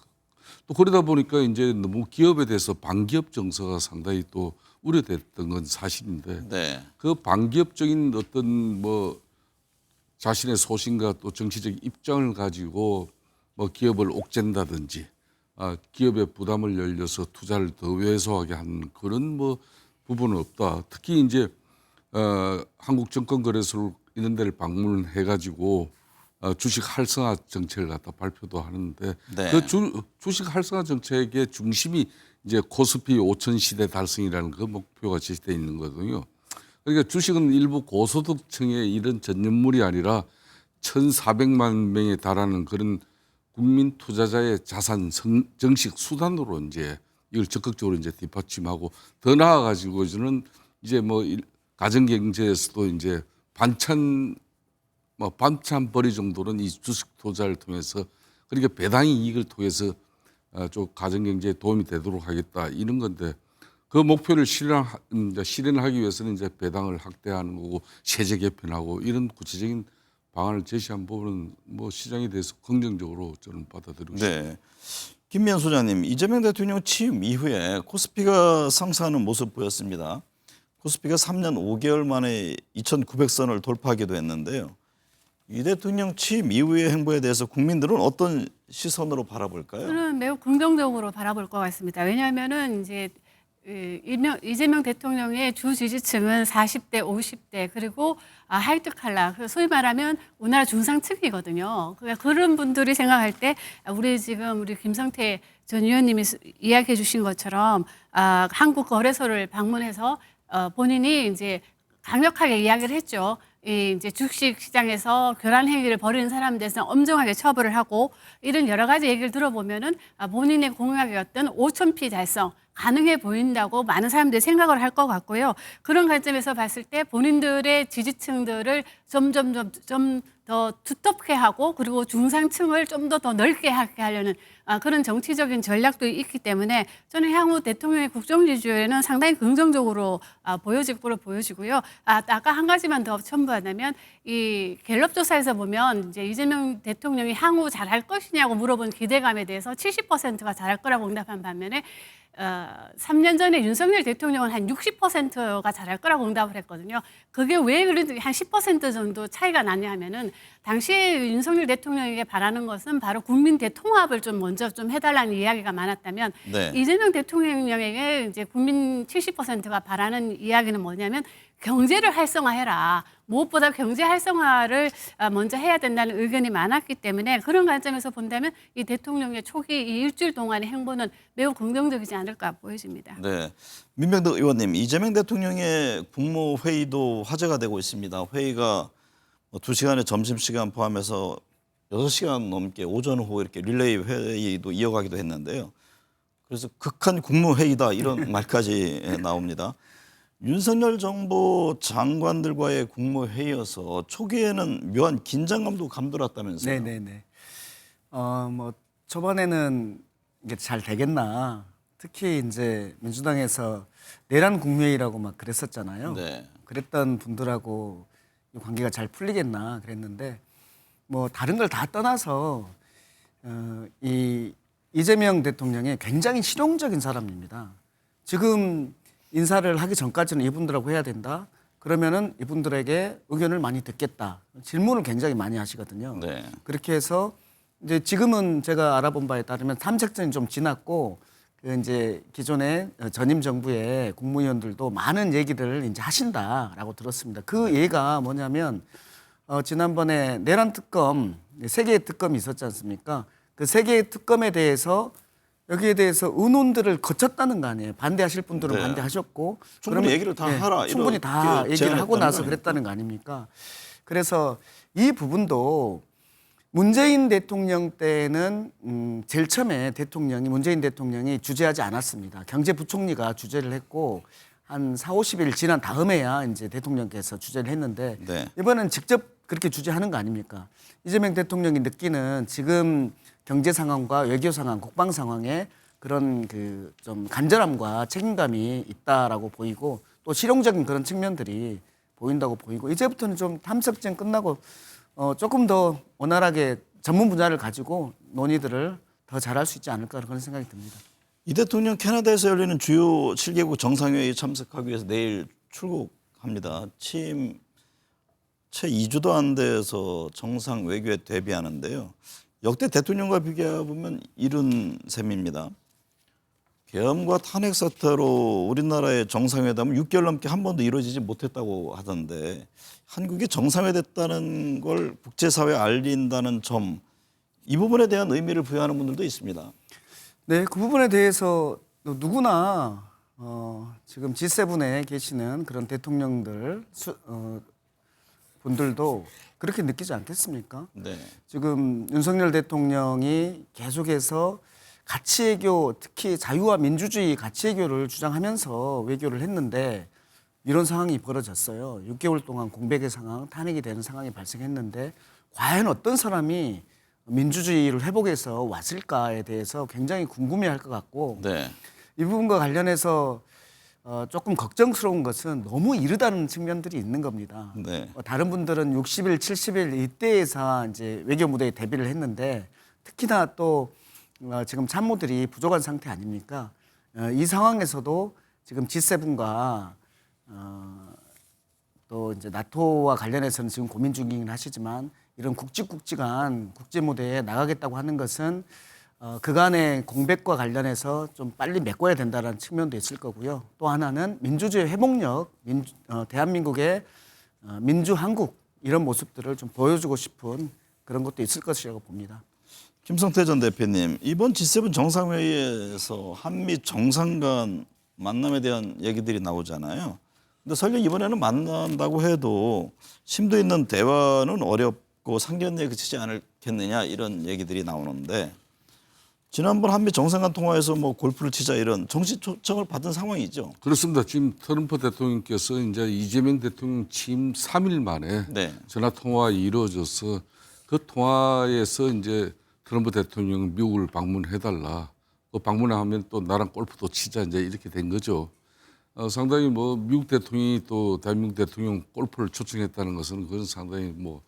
또 그러다 보니까 이제 너무 기업에 대해서 반기업 정서가 상당히 또 우려됐던 건 사실인데 네. 그 반기업적인 어떤 뭐 자신의 소신과 또 정치적 입장을 가지고 뭐 기업을 옥죄다든지 기업의 부담을 열려서 투자를 더 왜소하게 하는 그런 뭐 부분은 없다. 특히 이제 한국증권거래소 이런 데를 방문해 가지고 주식 활성화 정책을 갖다 발표도 하는데 네. 그 주식 활성화 정책의 중심이 이제 코스피 5천 시대 달성이라는 그 목표가 제시되어 있는 거거든요. 그러니까 주식은 일부 고소득층의 이런 전념물이 아니라 1,400만 명에 달하는 그런 국민 투자자의 자산 정식 수단으로 이제 이걸 적극적으로 이제 뒷받침하고 더 나아가지고 저는 이제 뭐 가정 경제에서도 이제 반찬벌이 정도는 이 주식 투자를 통해서 그러니까 배당의 이익을 통해서 좀 가정 경제에 도움이 되도록 하겠다 이런 건데 그 목표를 실현하기 위해서는 이제 배당을 확대하는 거고 세제 개편하고 이런 구체적인 방안을 제시한 부분은 뭐 시장에 대해서 긍정적으로 저는 받아들이고 있습니다. 네. 김미연 소장님, 이재명 대통령 취임 이후에 코스피가 상승하는 모습 보였습니다. 코스피가 3년 5개월 만에 2,900선을 돌파하기도 했는데요. 이 대통령 취임 이후의 행보에 대해서 국민들은 어떤 시선으로 바라볼까요? 저는 매우 긍정적으로 바라볼 것 같습니다. 왜냐하면은 이제 이재명 대통령의 주 지지층은 40대, 50대 그리고 하이트 칼라, 소위 말하면 우리나라 중상층이거든요. 그러니까 그런 분들이 생각할 때 우리 김성태 전 의원님이 이야기해 주신 것처럼 한국 거래소를 방문해서 본인이 이제 강력하게 이야기를 했죠. 이제 주식 시장에서 교란 행위를 벌이는 사람에 대해서 엄정하게 처벌을 하고 이런 여러 가지 얘기를 들어보면은 본인의 공약이었던 5,000피 달성, 가능해 보인다고 많은 사람들이 생각을 할 것 같고요. 그런 관점에서 봤을 때 본인들의 지지층들을 점점 더 두텁게 하고 그리고 중상층을 좀 더 넓게 하게 하려는 그런 정치적인 전략도 있기 때문에 저는 향후 대통령의 국정 지지율에는 상당히 긍정적으로 보여질 거로 보여지고요. 아까 한 가지만 더 첨부하자면 이 갤럽 조사에서 보면 이제 이재명 대통령이 향후 잘할 것이냐고 물어본 기대감에 대해서 70%가 잘할 거라고 응답한 반면에 3년 전에 윤석열 대통령은 한 60%가 잘할 거라고 응답을 했거든요. 그게 왜 그런지 한 10% 정도 차이가 나냐 하면은 당시에 윤석열 대통령에게 바라는 것은 바로 국민 대통합을 좀 먼저 좀 해달라는 이야기가 많았다면 네. 이재명 대통령에게 이제 국민 70%가 바라는 이야기는 뭐냐면 경제를 활성화해라. 무엇보다 경제 활성화를 먼저 해야 된다는 의견이 많았기 때문에 그런 관점에서 본다면 이 대통령의 초기 이 일주일 동안의 행보는 매우 긍정적이지 않을까 보여집니다. 네. 민병덕 의원님, 이재명 대통령의 국무회의도 화제가 되고 있습니다. 회의가 2시간의 점심시간 포함해서 6시간 넘게 오전 오후 이렇게 릴레이 회의도 이어가기도 했는데요. 그래서 극한 국무회의다 이런 말까지 나옵니다. 윤석열 정부 장관들과의 국무회의여서 초기에는 묘한 긴장감도 감돌았다면서요. 네네네. 뭐 초반에는 이게 잘 되겠나. 특히 이제 민주당에서 내란 국무회의라고 막 그랬었잖아요. 네. 그랬던 분들하고 이 관계가 잘 풀리겠나 그랬는데 뭐 다른 걸 다 떠나서 이 이재명 대통령이 굉장히 실용적인 사람입니다. 지금 인사를 하기 전까지는 이분들하고 해야 된다. 그러면은 이분들에게 의견을 많이 듣겠다. 질문을 굉장히 많이 하시거든요. 네. 그렇게 해서 이제 지금은 제가 알아본 바에 따르면 탐색전이 좀 지났고 그 이제 기존의 전임 정부의 국무위원들도 많은 얘기를 이제 하신다라고 들었습니다. 그 예가 뭐냐면 지난번에 내란 특검 3개의 특검이 있었지 않습니까? 그 3개의 특검에 대해서 여기에 대해서 의논들을 거쳤다는 거 아니에요. 반대하실 분들은 네. 반대하셨고 충분히 그러면, 얘기를 다 하라, 충분히 다 이렇게 얘기를 하고 제안했다는 나서 거 그랬다는 거 아닙니까? 그래서 이 부분도 문재인 대통령 때는 제일 처음에 문재인 대통령이 주재하지 않았습니다. 경제부총리가 주재를 했고 한 40-50일 지난 다음에야 이제 대통령께서 주재를 했는데 네. 이번엔 직접 그렇게 주재하는 거 아닙니까? 이재명 대통령이 느끼는 지금 경제 상황과 외교 상황, 국방 상황에 그런 그 좀 간절함과 책임감이 있다라고 보이고 또 실용적인 그런 측면들이 보인다고 보이고 이제부터는 좀 탐색전 끝나고 조금 더 원활하게 전문 분야를 가지고 논의들을 더 잘할 수 있지 않을까 그런 생각이 듭니다. 이 대통령 캐나다에서 열리는 주요 7개국 정상회의에 참석하기 위해서 내일 출국합니다. 취임 채 2주도 안 돼서 정상 외교에 데뷔하는데요. 역대 대통령과 비교해보면 이른 셈입니다. 계엄과 탄핵 사태로 우리나라의 정상회담은 6개월 넘게 한 번도 이루어지지 못했다고 하던데 한국이 정상회됐다는 걸 국제사회에 알린다는 점, 이 부분에 대한 의미를 부여하는 분들도 있습니다. 네, 그 부분에 대해서 누구나 지금 G7에 계시는 그런 대통령들 분들도 그렇게 느끼지 않겠습니까? 네. 지금 윤석열 대통령이 계속해서 가치외교, 특히 자유와 민주주의 가치외교를 주장하면서 외교를 했는데 이런 상황이 벌어졌어요. 6개월 동안 공백의 상황, 탄핵이 되는 상황이 발생했는데 과연 어떤 사람이 민주주의를 회복해서 왔을까에 대해서 굉장히 궁금해할 것 같고 네. 이 부분과 관련해서 조금 걱정스러운 것은 너무 이르다는 측면들이 있는 겁니다. 네. 다른 분들은 60일, 70일 이때에서 이제 외교 무대에 데뷔를 했는데 특히나 또 지금 참모들이 부족한 상태 아닙니까? 이 상황에서도 지금 G7과 또 이제 나토와 관련해서는 지금 고민 중이긴 하시지만 이런 굵직굵직한 국제 무대에 나가겠다고 하는 것은 그간의 공백과 관련해서 좀 빨리 메꿔야 된다는 측면도 있을 거고요. 또 하나는 민주주의 회복력, 대한민국의 민주한국 이런 모습들을 좀 보여주고 싶은 그런 것도 있을 것이라고 봅니다. 김성태 전 대표님, 이번 G7 정상회의에서 한미 정상 간 만남에 대한 얘기들이 나오잖아요. 근데 설령 이번에는 만난다고 해도 심도 있는 대화는 어렵고 상견례에 그치지 않겠느냐 이런 얘기들이 나오는데 지난번 한미 정상간 통화에서 뭐 골프를 치자 이런 정식 초청을 받은 상황이죠. 그렇습니다. 지금 트럼프 대통령께서 이제 이재명 대통령 취임 3일 만에 네. 전화 통화가 이루어져서 그 통화에서 이제 트럼프 대통령 미국을 방문해달라. 그 방문하면 또 나랑 골프도 치자 이제 이렇게 된 거죠. 상당히 뭐 미국 대통령이 또 대한민국 대통령 골프를 초청했다는 것은 그건 상당히 뭐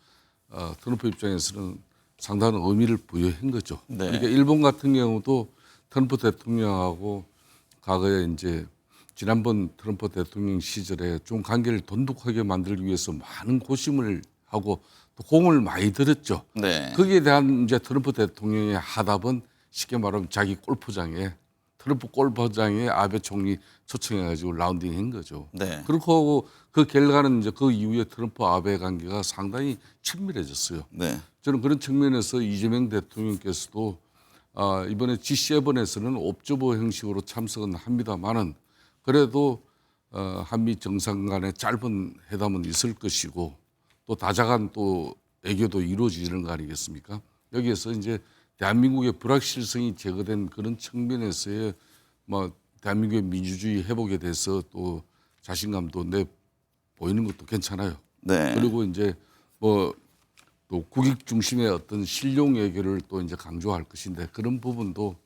트럼프 입장에서는 상당한 의미를 부여한 거죠. 네. 그러니까 일본 같은 경우도 트럼프 대통령하고 과거에 이제 지난번 트럼프 대통령 시절에 좀 관계를 돈독하게 만들기 위해서 많은 고심을 하고 또 공을 많이 들였죠. 네. 거기에 대한 이제 트럼프 대통령의 하답은 쉽게 말하면 자기 골프장에 트럼프 골프장에 아베 총리 초청해가지고 라운딩한 거죠. 네. 그렇고 하고 그 결과는 이제 그 이후에 트럼프 아베 관계가 상당히 친밀해졌어요. 네. 저는 그런 측면에서 이재명 대통령께서도 이번에 G7에서는 옵저버 형식으로 참석은 합니다만은 그래도 한미 정상 간의 짧은 회담은 있을 것이고 또 다자간 또 외교도 이루어지는 거 아니겠습니까? 여기에서 이제 대한민국의 불확실성이 제거된 그런 측면에서의 뭐 대한민국의 민주주의 회복에 대해서 또 자신감도 내 보이는 것도 괜찮아요. 네. 그리고 이제 뭐 또 국익 중심의 어떤 실용 외교를 또 이제 강조할 것인데 그런 부분도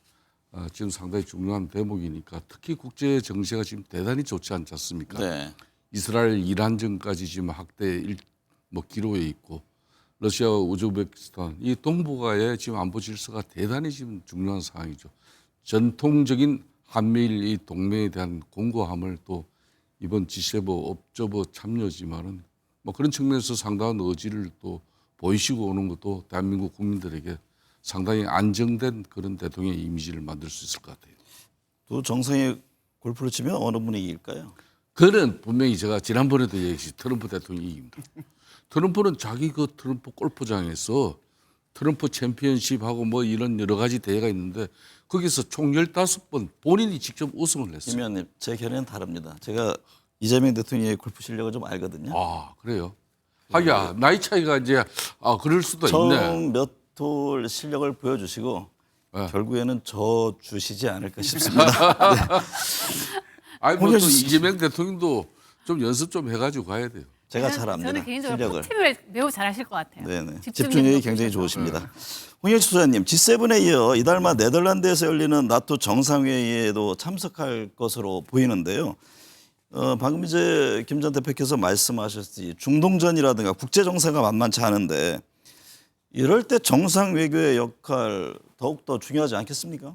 지금 상당히 중요한 대목이니까 특히 국제 정세가 지금 대단히 좋지 않지 않습니까? 네. 이스라엘 이란전까지 지금 확대 뭐 기로에 있고 러시아와 우즈베키스탄 이 동북아의 지금 안보 질서가 대단히 지금 중요한 상황이죠. 전통적인 한미일 이 동맹에 대한 공고함을 또 이번 G7 옵저버 참여지만은 뭐 그런 측면에서 상당한 의지를 또 보이시고 오는 것도 대한민국 국민들에게 상당히 안정된 그런 대통령의 이미지를 만들 수 있을 것 같아요. 또 정상의 골프를 치면 어느 분이 이길까요? 그는 분명히 제가 지난번에도 얘기했지 트럼프 대통령이 이깁니다. 트럼프는 자기 그 트럼프 골프장에서 트럼프 챔피언십하고 뭐 이런 여러 가지 대회가 있는데 거기서 총 15번 본인이 직접 우승을 했어요. 김 의원님, 제 견해는 다릅니다. 제가 이재명 대통령의 골프 실력을 좀 알거든요. 아 그래요? 하기야 나이 차이가 이제 그럴 수도 있네. 처음 몇 톨 실력을 보여주시고 네. 결국에는 저 주시지 않을까 싶습니다. 아니 뭐또 이재명 대통령도 좀 연습 좀 해가지고 가야 돼요. 제가 잘 압니다. 저는 개인적으로 실력을. 퍼팅을 매우 잘하실 것 같아요. 네네. 집중력도 집중력이 굉장히 좋으셔서. 좋으십니다. 홍영식 소장님, G7에 이어 이달 말 네덜란드에서 열리는 나토 정상회의에도 참석할 것으로 보이는데요. 방금 이제 김 전 대표께서 말씀하셨듯이 중동전이라든가 국제 정세가 만만치 않은데 이럴 때 정상 외교의 역할 더욱 더 중요하지 않겠습니까?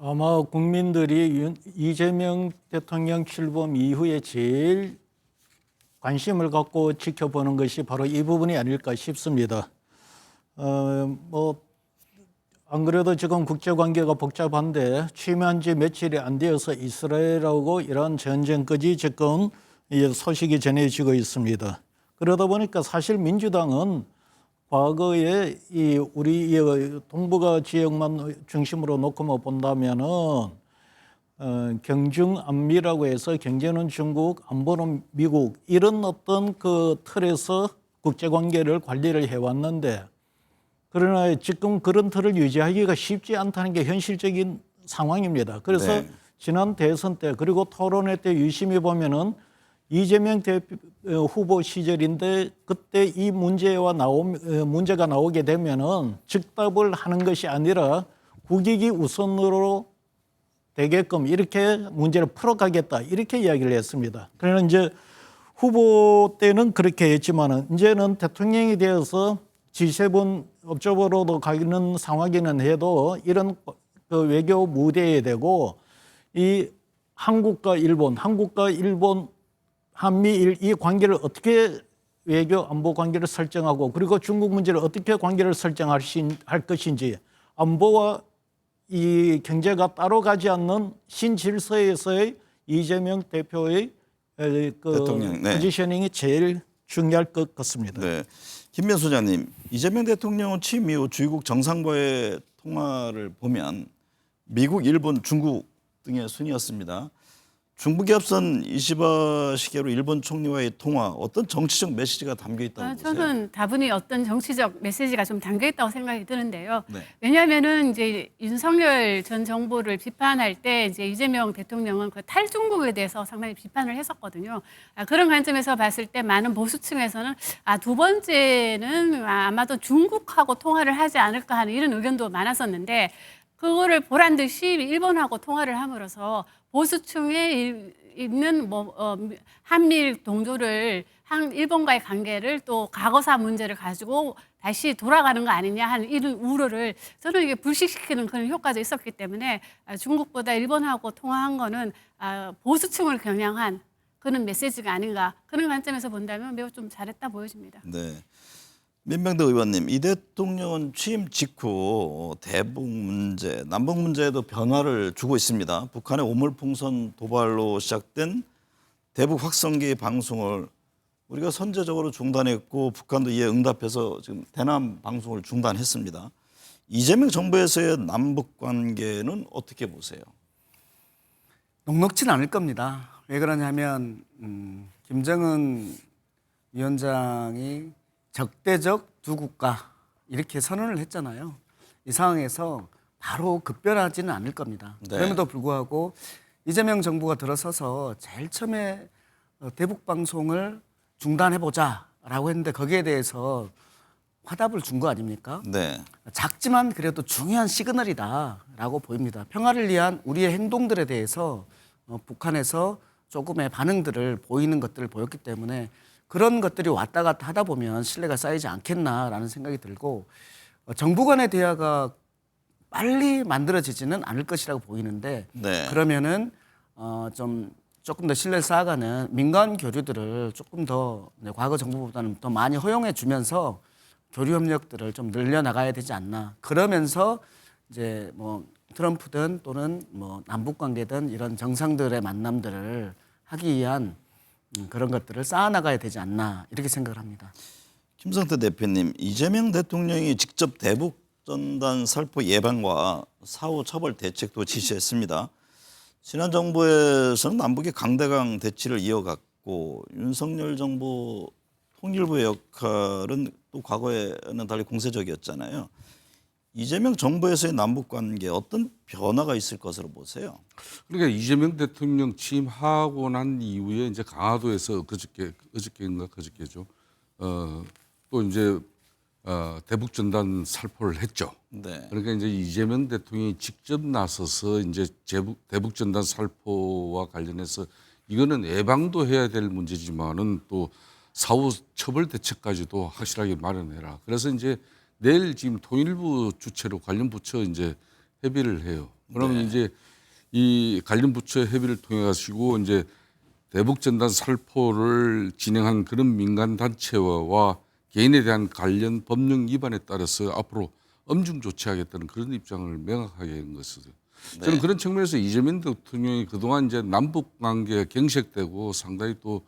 아마 국민들이 이재명 대통령 출범 이후에 제일 관심을 갖고 지켜보는 것이 바로 이 부분이 아닐까 싶습니다. 뭐 안 그래도 지금 국제 관계가 복잡한데 취임한 지 며칠이 안 되어서 이스라엘하고 이란 전쟁까지 지금 소식이 전해지고 있습니다. 그러다 보니까 사실 민주당은 과거에 우리 동북아 지역만 중심으로 놓고 본다면은 경중안미라고 해서 경제는 중국, 안보는 미국 이런 어떤 그 틀에서 국제관계를 관리를 해왔는데 그러나 지금 그런 틀을 유지하기가 쉽지 않다는 게 현실적인 상황입니다. 그래서 네. 지난 대선 때 그리고 토론회 때 유심히 보면은 이재명 후보 시절인데 그때 이 문제가 나오게 되면은 즉답을 하는 것이 아니라 국익이 우선으로 되게끔 이렇게 문제를 풀어가겠다 이렇게 이야기를 했습니다. 그러나 이제 후보 때는 그렇게 했지만은 이제는 대통령이 되어서 G7 업적으로도 가는 상황이는 해도 이런 그 외교 무대에 되고 이 한국과 일본 한미일 이 관계를 어떻게 외교 안보 관계를 설정하고 그리고 중국 문제를 어떻게 관계를 설정할 것인지 안보와 이 경제가 따로 가지 않는 신질서에서의 이재명 대표의 대통령, 네. 포지셔닝이 제일 중요할 것 같습니다. 네. 김면 소장님, 이재명 대통령은 취임 이후 주요국 정상과의 통화를 보면 미국, 일본, 중국 등의 순이었습니다. 중국이 앞선 이시바 시게루 일본 총리와의 통화 어떤 정치적 메시지가 담겨 있다고 보세요? 저는 다분히 어떤 정치적 메시지가 좀 담겨 있다고 생각이 드는데요. 네. 왜냐하면은 이제 윤석열 전 정부를 비판할 때 이제 이재명 대통령은 그 탈중국에 대해서 상당히 비판을 했었거든요. 그런 관점에서 봤을 때 많은 보수층에서는 두 번째는 아마도 중국하고 통화를 하지 않을까 하는 이런 의견도 많았었는데 그거를 보란 듯이 일본하고 통화를 함으로써 보수층에 있는 한미일 동조를 일본과의 관계를 또 과거사 문제를 가지고 다시 돌아가는 거 아니냐 하는 이런 우려를 저는 이게 불식시키는 그런 효과도 있었기 때문에 중국보다 일본하고 통화한 거는 보수층을 겨냥한 그런 메시지가 아닌가 그런 관점에서 본다면 매우 좀 잘했다 보여집니다. 네. 민병대 의원님, 이 대통령은 취임 직후 대북 문제, 남북 문제에도 변화를 주고 있습니다. 북한의 오물풍선 도발로 시작된 대북 확성기 방송을 우리가 선제적으로 중단했고 북한도 이에 응답해서 지금 대남 방송을 중단했습니다. 이재명 정부에서의 남북 관계는 어떻게 보세요? 녹록지는 않을 겁니다. 왜 그러냐면 김정은 위원장이 적대적 두 국가 이렇게 선언을 했잖아요. 이 상황에서 바로 급변하지는 않을 겁니다. 네. 그럼에도 불구하고 이재명 정부가 들어서서 제일 처음에 대북 방송을 중단해보자라고 했는데 거기에 대해서 화답을 준 거 아닙니까? 네. 작지만 그래도 중요한 시그널이다라고 보입니다. 평화를 위한 우리의 행동들에 대해서 북한에서 조금의 반응들을 보이는 것들을 보였기 때문에 그런 것들이 왔다 갔다 하다 보면 신뢰가 쌓이지 않겠나라는 생각이 들고 정부 간의 대화가 빨리 만들어지지는 않을 것이라고 보이는데 네. 그러면은 조금 더 신뢰를 쌓아가는 민간 교류들을 조금 더 과거 정부보다는 더 많이 허용해 주면서 교류 협력들을 좀 늘려나가야 되지 않나. 그러면서 이제 뭐 트럼프든 또는 뭐 남북 관계든 이런 정상들의 만남들을 하기 위한 그런 것들을 쌓아나가야 되지 않나 이렇게 생각을 합니다. 김성태 대표님, 이재명 대통령이 직접 대북 전단 살포 예방과 사후 처벌 대책도 지시했습니다. 지난 정부에서는 남북의 강대강 대치를 이어갔고 윤석열 정부 통일부의 역할은 또 과거에는 달리 공세적이었잖아요. 이재명 정부에서의 남북 관계 어떤 변화가 있을 것으로 보세요? 그러니까 이재명 대통령 취임하고 난 이후에 이제 강화도에서 그저께죠. 또 이제 대북 전단 살포를 했죠. 네. 그러니까 이제 이재명 대통령이 직접 나서서 이제 대북 전단 살포와 관련해서 이거는 예방도 해야 될 문제지만은 또 사후 처벌 대책까지도 확실하게 마련해라. 그래서 이제 내일 지금 통일부 주체로 관련 부처 이제 협의를 해요. 그러면 이제 이 관련 부처 협의를 통해 가지고 이제 대북 전단 살포를 진행한 그런 민간 단체와 개인에 대한 관련 법령 위반에 따라서 앞으로 엄중 조치하겠다는 그런 입장을 명확하게 한 것이죠. 저는 그런 측면에서 이재명 대통령이 그동안 이제 남북 관계가 경색되고 상당히 또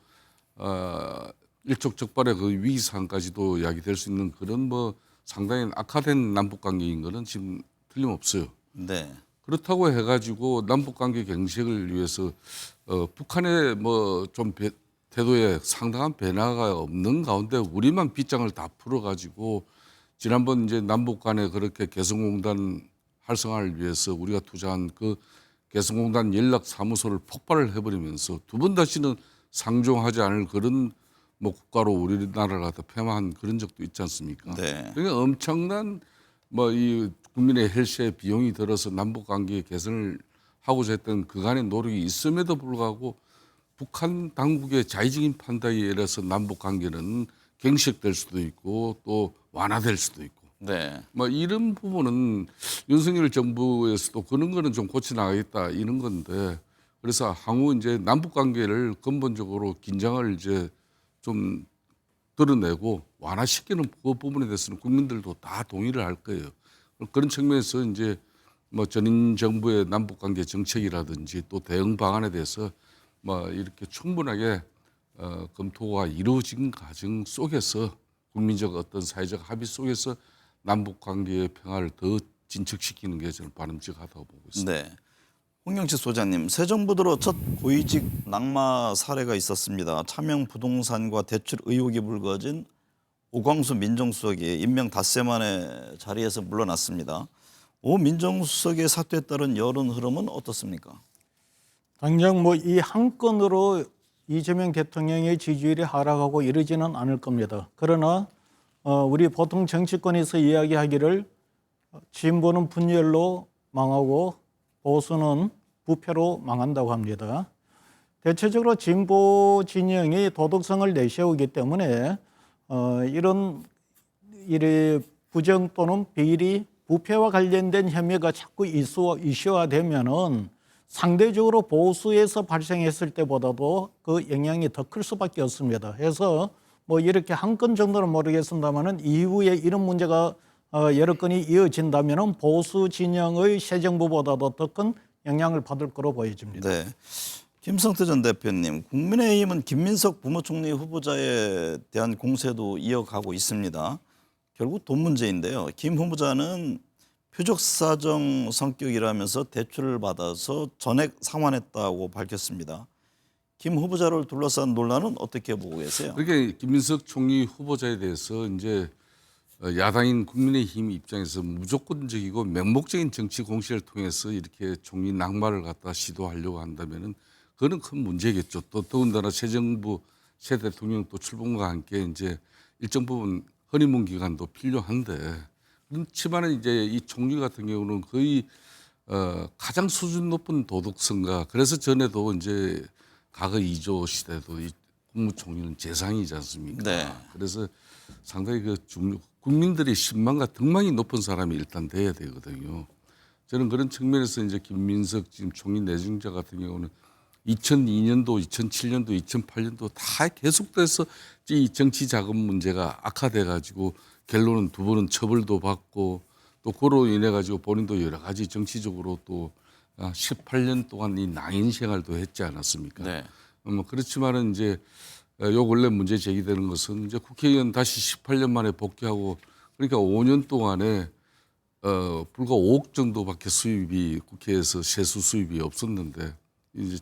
일촉즉발의 그 위기 상황까지도 이야기될 수 있는 그런 뭐 상당히 악화된 남북 관계인 거는 지금 틀림없어요. 네. 그렇다고 해가지고 남북 관계 경색을 위해서 북한의 뭐 좀 태도에 상당한 변화가 없는 가운데 우리만 빗장을 다 풀어가지고 지난번 이제 남북 간에 그렇게 개성공단 활성화를 위해서 우리가 투자한 그 개성공단 연락사무소를 폭발을 해버리면서 두 번 다시는 상종하지 않을 그런 뭐 국가로 우리나라를 갖다 폐마한 그런 적도 있지 않습니까? 네. 그러니까 엄청난 뭐 이 국민의 헬스에 비용이 들어서 남북 관계 개선을 하고자 했던 그간의 노력이 있음에도 불구하고 북한 당국의 자의적인 판단에 의해서 남북 관계는 경색될 수도 있고 또 완화될 수도 있고 네. 뭐 이런 부분은 윤석열 정부에서도 그런 거는 좀 고쳐 나가겠다 이런 건데 그래서 향후 이제 남북 관계를 근본적으로 긴장을 이제 좀 드러내고 완화시키는 그 부분에 대해서는 국민들도 다 동의를 할 거예요. 그런 측면에서 이제 뭐 전임 정부의 남북 관계 정책이라든지 또 대응 방안에 대해서 뭐 이렇게 충분하게 검토가 이루어진 과정 속에서 국민적 어떤 사회적 합의 속에서 남북 관계의 평화를 더 진척시키는 게 저는 바람직하다고 보고 있습니다. 네. 홍영식 소장님, 새 정부 들어 첫 고위직 낙마 사례가 있었습니다. 차명 부동산과 대출 의혹이 불거진 오광수 민정수석이 임명 닷새 만에 자리에서 물러났습니다. 오 민정수석의 사퇴에 따른 여론 흐름은 어떻습니까? 당장 뭐 이 한 건으로 이재명 대통령의 지지율이 하락하고 이러지는 않을 겁니다. 그러나 우리 보통 정치권에서 이야기하기를 진보는 분열로 망하고 보수는 부패로 망한다고 합니다. 대체적으로 진보 진영이 도덕성을 내세우기 때문에 이런 부정 또는 비리, 부패와 관련된 혐의가 자꾸 이슈화되면은 상대적으로 보수에서 발생했을 때보다도 그 영향이 더 클 수밖에 없습니다. 그래서 뭐 이렇게 한 건 정도는 모르겠습니다만은 이후에 이런 문제가 여러 건이 이어진다면은 보수 진영의 새 정부보다도 더 큰 영향을 받을 거로 보여집니다. 네. 김성태 전 대표님, 국민의힘은 김민석 국무총리 후보자에 대한 공세도 이어가고 있습니다. 결국 돈 문제인데요. 김 후보자는 표적사정 성격이라면서 대출을 받아서 전액 상환했다고 밝혔습니다. 김 후보자를 둘러싼 논란은 어떻게 보고 계세요? 그러니까 김민석 총리 후보자에 대해서 이제 야당인 국민의힘 입장에서 무조건적이고 맹목적인 정치 공세를 통해서 이렇게 총리 낙마를 갖다 시도하려고 한다면은 그거는 큰 문제겠죠. 또 더군다나 새 정부 새 대통령 또 출범과 함께 이제 일정 부분 허니문 기간도 필요한데 그렇지만은 이제 이 총리 같은 경우는 거의 가장 수준 높은 도덕성과 그래서 전에도 이제 과거 2조 시대도 이 국무총리는 재상이지 않습니까? 네. 그래서 상당히 국민들의 신망과 등망이 높은 사람이 일단 돼야 되거든요. 저는 그런 측면에서 이제 김민석 지금 총리 내정자 같은 경우는 2002년도, 2007년도, 2008년도 다 계속돼서 이 정치 자금 문제가 악화돼 가지고 결론은 두 번은 처벌도 받고 또 그로 인해 가지고 본인도 여러 가지 정치적으로 또 18년 동안 이 낭인 생활도 했지 않았습니까? 네. 뭐 그렇지만은 이제 요 근래 문제 제기되는 것은 이제 국회의원 다시 18년 만에 복귀하고 그러니까 5년 동안에 불과 5억 정도밖에 수입이 국회에서 세수 수입이 없었는데 이제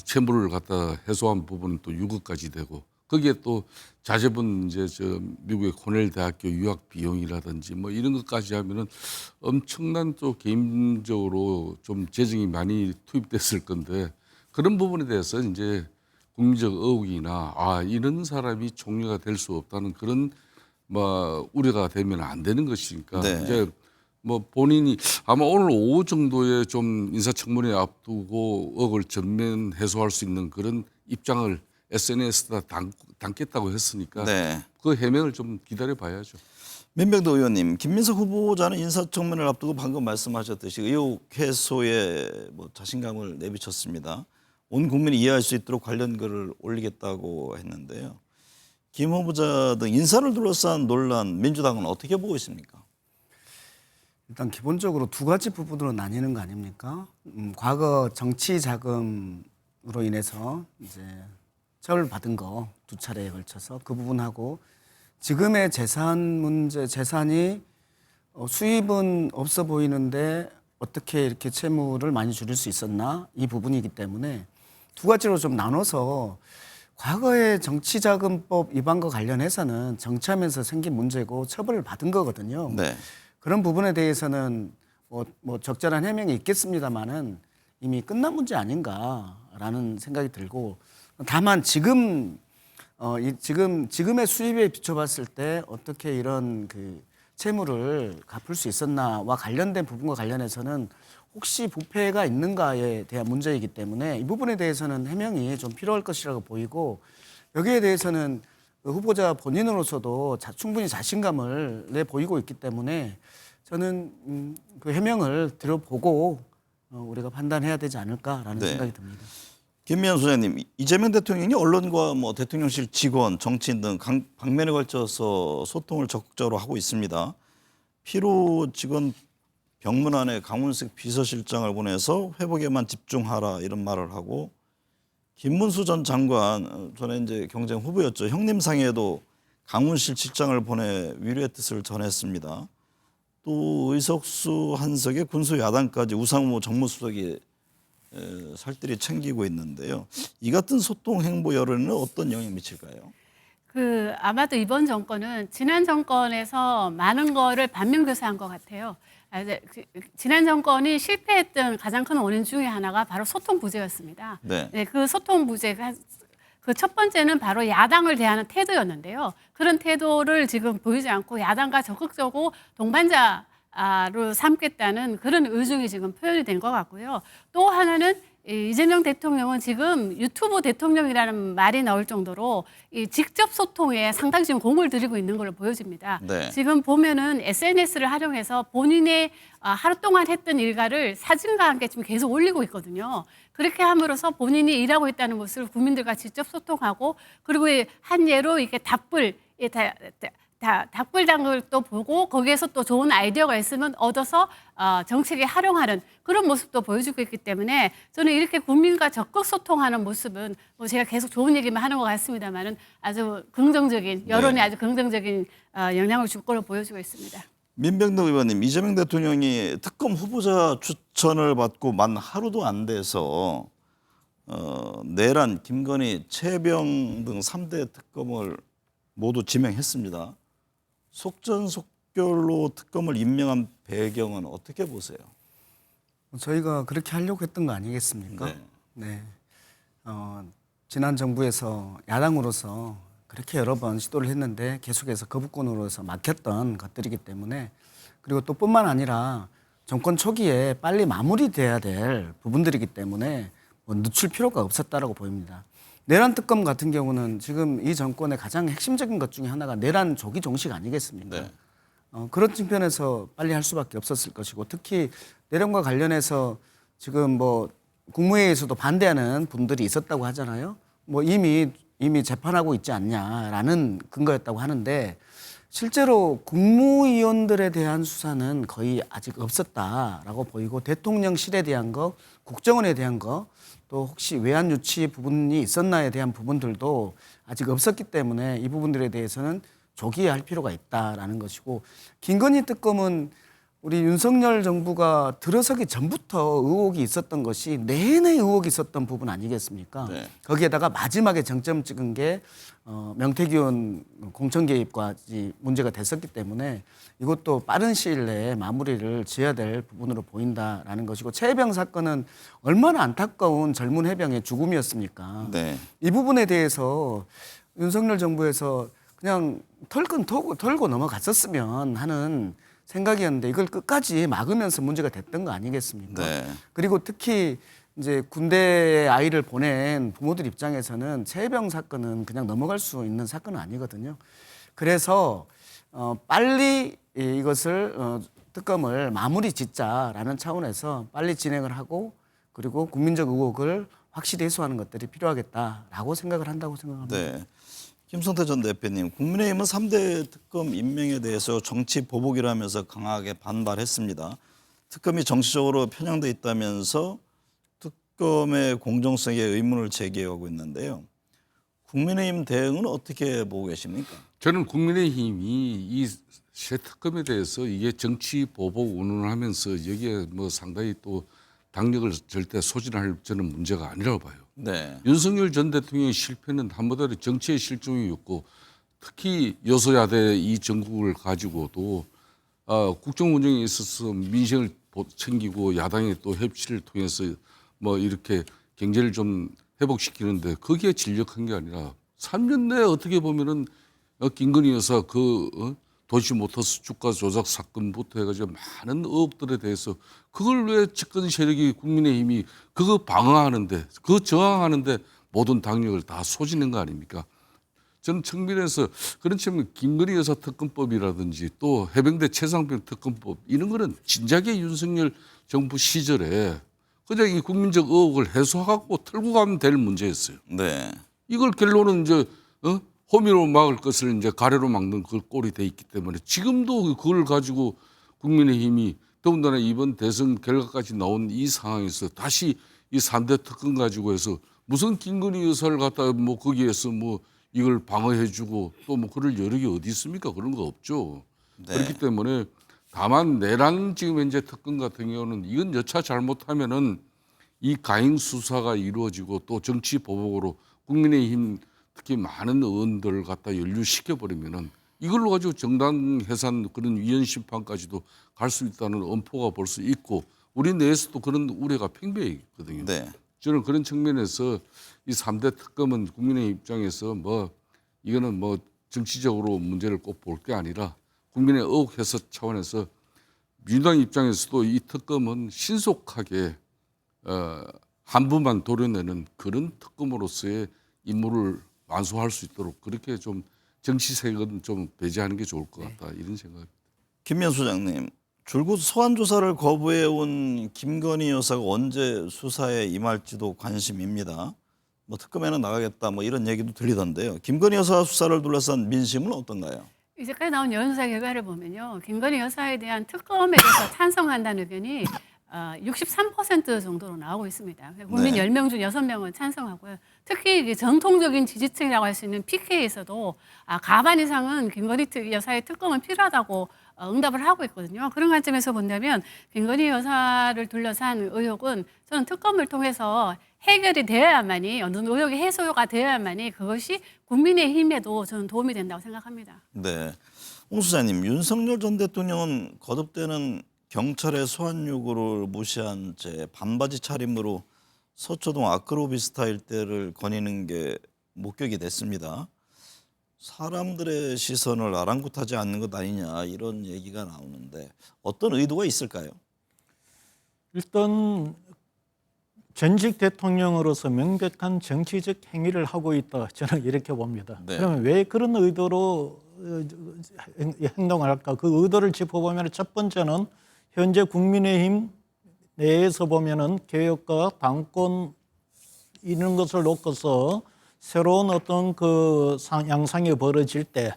채무를 갖다 해소한 부분은 또 6억까지 되고 거기에 또 자제분 이제 미국의 코넬 대학교 유학 비용이라든지 뭐 이런 것까지 하면은 엄청난 또 개인적으로 좀 재정이 많이 투입됐을 건데 그런 부분에 대해서 이제 국민적 의혹이나 이런 사람이 총리가 될 수 없다는 그런 뭐 우려가 되면 안 되는 것이니까 네. 이제 뭐 본인이 아마 오늘 오후 정도에 좀 인사청문회 앞두고 의혹을 전면 해소할 수 있는 그런 입장을 SNS에다 담겠다고 했으니까 네. 그 해명을 좀 기다려 봐야죠. 민병도 의원님, 김민석 후보자는 인사청문회를 앞두고 방금 말씀하셨듯이 의혹 해소에 뭐 자신감을 내비쳤습니다. 온 국민이 이해할 수 있도록 관련 글을 올리겠다고 했는데요. 김 후보자 등 인사를 둘러싼 논란 민주당은 어떻게 보고 있습니까? 일단 기본적으로 두 가지 부분으로 나뉘는 거 아닙니까? 과거 정치 자금으로 인해서 이제 처벌받은 거 두 차례에 걸쳐서 그 부분하고 지금의 재산 문제, 재산이 수입은 없어 보이는데 어떻게 이렇게 채무를 많이 줄일 수 있었나 이 부분이기 때문에 두 가지로 좀 나눠서 과거의 정치자금법 위반과 관련해서는 정치하면서 생긴 문제고 처벌을 받은 거거든요. 네. 그런 부분에 대해서는 뭐 적절한 해명이 있겠습니다만은 이미 끝난 문제 아닌가라는 생각이 들고 다만 지금의 수입에 비춰봤을 때 어떻게 이런 그 채무를 갚을 수 있었나와 관련된 부분과 관련해서는 혹시 부패가 있는가에 대한 문제이기 때문에 이 부분에 대해서는 해명이 좀 필요할 것이라고 보이고 여기에 대해서는 후보자 본인으로서도 충분히 자신감을 내보이고 있기 때문에 저는 그 해명을 들어보고 우리가 판단해야 되지 않을까라는 네. 생각이 듭니다. 김미연 소장님, 이재명 대통령이 언론과 뭐 대통령실 직원, 정치인 등 방면에 걸쳐서 소통을 적극적으로 하고 있습니다. 피로 직원 병문안에 강훈식 비서실장을 보내서 회복에만 집중하라 이런 말을 하고 김문수 전 장관 전에 이제 경쟁 후보였죠. 형님상에도 강훈실 실장을 보내 위로의 뜻을 전했습니다. 또 의석수 한석에 군수 야당까지 우상호 정무수석이 살뜰히 챙기고 있는데요. 이 같은 소통 행보 여론에는 어떤 영향을 미칠까요? 아마도 이번 정권은 지난 정권에서 많은 거를 반면교사한 것 같아요. 지난 정권이 실패했던 가장 큰 원인 중에 하나가 바로 소통 부재였습니다. 네. 그 소통 부재가 그 첫 번째는 바로 야당을 대하는 태도였는데요. 그런 태도를 지금 보이지 않고 야당과 적극적으로 동반자로 삼겠다는 그런 의중이 지금 표현이 된 것 같고요. 또 하나는 이재명 대통령은 지금 유튜브 대통령이라는 말이 나올 정도로 이 직접 소통에 상당히 지금 공을 들이고 있는 걸로 보여집니다. 네. 지금 보면은 SNS를 활용해서 본인의 하루 동안 했던 일과를 사진과 함께 지금 계속 올리고 있거든요. 그렇게 함으로써 본인이 일하고 있다는 것을 국민들과 직접 소통하고 그리고 한 예로 이렇게 답글당을 또 보고 거기에서 또 좋은 아이디어가 있으면 얻어서 정책에 활용하는 그런 모습도 보여주고 있기 때문에 저는 이렇게 국민과 적극 소통하는 모습은 뭐 제가 계속 좋은 얘기만 하는 것 같습니다만은 아주 긍정적인 여론에 아주 긍정적인 영향을 줄 거로 보여주고 있습니다. 민병덕 의원님, 이재명 대통령이 특검 후보자 추천을 받고 만 하루도 안 돼서 내란, 김건희, 최병 등 3대 특검을 모두 지명했습니다. 속전속결로 특검을 임명한 배경은 어떻게 보세요? 저희가 그렇게 하려고 했던 거 아니겠습니까? 네. 지난 정부에서 야당으로서 그렇게 여러 번 시도를 했는데 계속해서 거부권으로서 막혔던 것들이기 때문에 그리고 또 뿐만 아니라 정권 초기에 빨리 마무리돼야 될 부분들이기 때문에 뭐 늦출 필요가 없었다라고 보입니다. 내란 특검 같은 경우는 지금 이 정권의 가장 핵심적인 것 중에 하나가 내란 조기 종식 아니겠습니까? 네. 그런 측면에서 빨리 할 수밖에 없었을 것이고 특히 내란과 관련해서 지금 뭐 국무회의에서도 반대하는 분들이 있었다고 하잖아요. 뭐 이미 재판하고 있지 않냐라는 근거였다고 하는데 실제로 국무위원들에 대한 수사는 거의 아직 없었다라고 보이고 대통령실에 대한 거, 국정원에 대한 거, 또 혹시 외환 유치 부분이 있었나에 대한 부분들도 아직 없었기 때문에 이 부분들에 대해서는 조기에 할 필요가 있다라는 것이고 김건희 특검은 우리 윤석열 정부가 들어서기 전부터 의혹이 있었던 것이 내내 의혹이 있었던 부분 아니겠습니까? 네. 거기에다가 마지막에 정점 찍은 게 명태균 의원 공천 개입까지 문제가 됐었기 때문에 이것도 빠른 시일 내에 마무리를 지어야 될 부분으로 보인다라는 것이고 최해병 사건은 얼마나 안타까운 젊은 해병의 죽음이었습니까? 네. 이 부분에 대해서 윤석열 정부에서 그냥 털고 넘어갔었으면 하는 생각이었는데 이걸 끝까지 막으면서 문제가 됐던 거 아니겠습니까? 네. 그리고 특히 이제 군대에 아이를 보낸 부모들 입장에서는 최해병 사건은 그냥 넘어갈 수 있는 사건은 아니거든요. 그래서 빨리 이것을 특검을 마무리 짓자라는 차원에서 빨리 진행을 하고 그리고 국민적 의혹을 확실히 해소하는 것들이 필요하겠다라고 생각을 한다고 생각합니다. 네. 김성태 전 대표님, 국민의힘은 3대 특검 임명에 대해서 정치 보복이라면서 강하게 반발했습니다. 특검이 정치적으로 편향돼 있다면서 특검의 공정성에 의문을 제기하고 있는데요. 국민의힘 대응은 어떻게 보고 계십니까? 저는 국민의힘이 이 새 특검에 대해서 이게 정치 보복 운운을 하면서 여기에 뭐 상당히 또 당력을 절대 소진할 저는 문제가 아니라고 봐요. 네. 윤석열 전 대통령의 실패는 한마디로 정치의 실종이었고 특히 여소야대 이 정국을 가지고도 국정 운영에 있어서 민생을 챙기고 야당의 또 협치를 통해서 뭐 이렇게 경제를 좀 회복시키는데 거기에 진력한 게 아니라 3년 내에 어떻게 보면은 김건희 여사 도시모터스 주가 조작 사건부터 해가지고 많은 의혹들에 대해서 그걸 왜 집권 세력이 국민의힘이 그거 방어하는데 그거 저항하는데 모든 당력을 다 소진한 거 아닙니까? 저는 측면에서 그런 측면 김건희 여사 특검법이라든지 또 해병대 최상병 특검법 이런 거는 진작에 윤석열 정부 시절에 그냥 이 국민적 의혹을 해소하고 털고 가면 될 문제였어요. 네. 이걸 결론은 이제 호미로 막을 것을 이제 가래로 막는 그 꼴이 돼 있기 때문에 지금도 그걸 가지고 국민의힘이 더군다나 이번 대선 결과까지 나온 이 상황에서 다시 이 3대 특검 가지고 해서 무슨 김건희 여사를 갖다 뭐 거기에서 뭐 이걸 방어해주고 또 뭐 그럴 여력이 어디 있습니까? 그런 거 없죠. 네. 그렇기 때문에 다만 내란 지금 현재 특검 같은 경우는 이건 여차 잘못하면은 이 가행 수사가 이루어지고 또 정치 보복으로 국민의힘 특히 많은 의원들을 갖다 연루시켜 버리면은 이걸로 가지고 정당 해산 그런 위헌 심판까지도 갈 수 있다는 엄포가 볼 수 있고 우리 내에서도 그런 우려가 팽배해 있거든요. 네. 저는 그런 측면에서 이 3대 특검은 국민의 입장에서 뭐 이거는 뭐 정치적으로 문제를 꼭 볼 게 아니라 국민의 의혹 해소 차원에서 민주당 입장에서도 이 특검은 신속하게 한부만 도려내는 그런 특검으로서의 임무를 완수할 수 있도록 그렇게 좀 정치색은 좀 배제하는 게 좋을 것 같다 이런 생각입니다. 김면 소장님, 줄곧 소환 조사를 거부해온 김건희 여사가 언제 수사에 임할지도 관심입니다. 뭐 특검에는 나가겠다 뭐 이런 얘기도 들리던데요. 김건희 여사 수사를 둘러싼 민심은 어떤가요? 이제까지 나온 여론조사 결과를 보면요, 김건희 여사에 대한 특검에 대해서 찬성한다는 의견이 63% 정도로 나오고 있습니다. 국민 네. 10명 중 6명은 찬성하고요. 특히 이게 전통적인 지지층이라고 할 수 있는 PK에서도 가반 이상은 김건희 여사의 특검은 필요하다고 응답을 하고 있거든요. 그런 관점에서 본다면 김건희 여사를 둘러싼 의혹은 저는 특검을 통해서 해결이 되어야만이 어느 의혹이 해소가 되어야만이 그것이 국민의힘에도 저는 도움이 된다고 생각합니다. 네. 홍 수사님, 윤석열 전 대통령은 거듭되는 경찰의 소환 요구를 무시한 채 반바지 차림으로 서초동 아크로비스타 일대를 거니는 게 목격이 됐습니다. 사람들의 시선을 아랑곳하지 않는 것 아니냐 이런 얘기가 나오는데 어떤 의도가 있을까요? 일단 전직 대통령으로서 명백한 정치적 행위를 하고 있다. 저는 이렇게 봅니다. 네. 그러면 왜 그런 의도로 행동을 할까? 그 의도를 짚어보면 첫 번째는 현재 국민의힘 내에서 보면은 개혁과 당권 이런 것을 놓고서 새로운 어떤 그 양상이 벌어질 때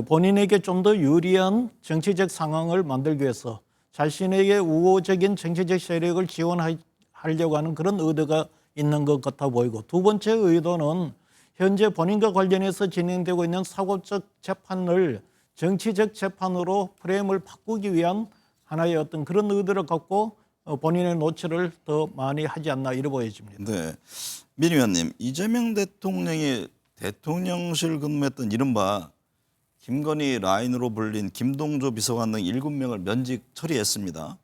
본인에게 좀 더 유리한 정치적 상황을 만들기 위해서 자신에게 우호적인 정치적 세력을 지원하려고 하는 그런 의도가 있는 것 같아 보이고, 두 번째 의도는 현재 본인과 관련해서 진행되고 있는 사고적 재판을 정치적 재판으로 프레임을 바꾸기 위한 하나의 어떤 그런 의도를 갖고 본인의 노출을 더 많이 하지 않나 이래 보여집니다. 네. 민 의원님, 이재명 대통령이 대통령실 근무했던 이른바 김건희 라인으로 불린 김동조 비서관 등 7명을 면직 처리했습니다.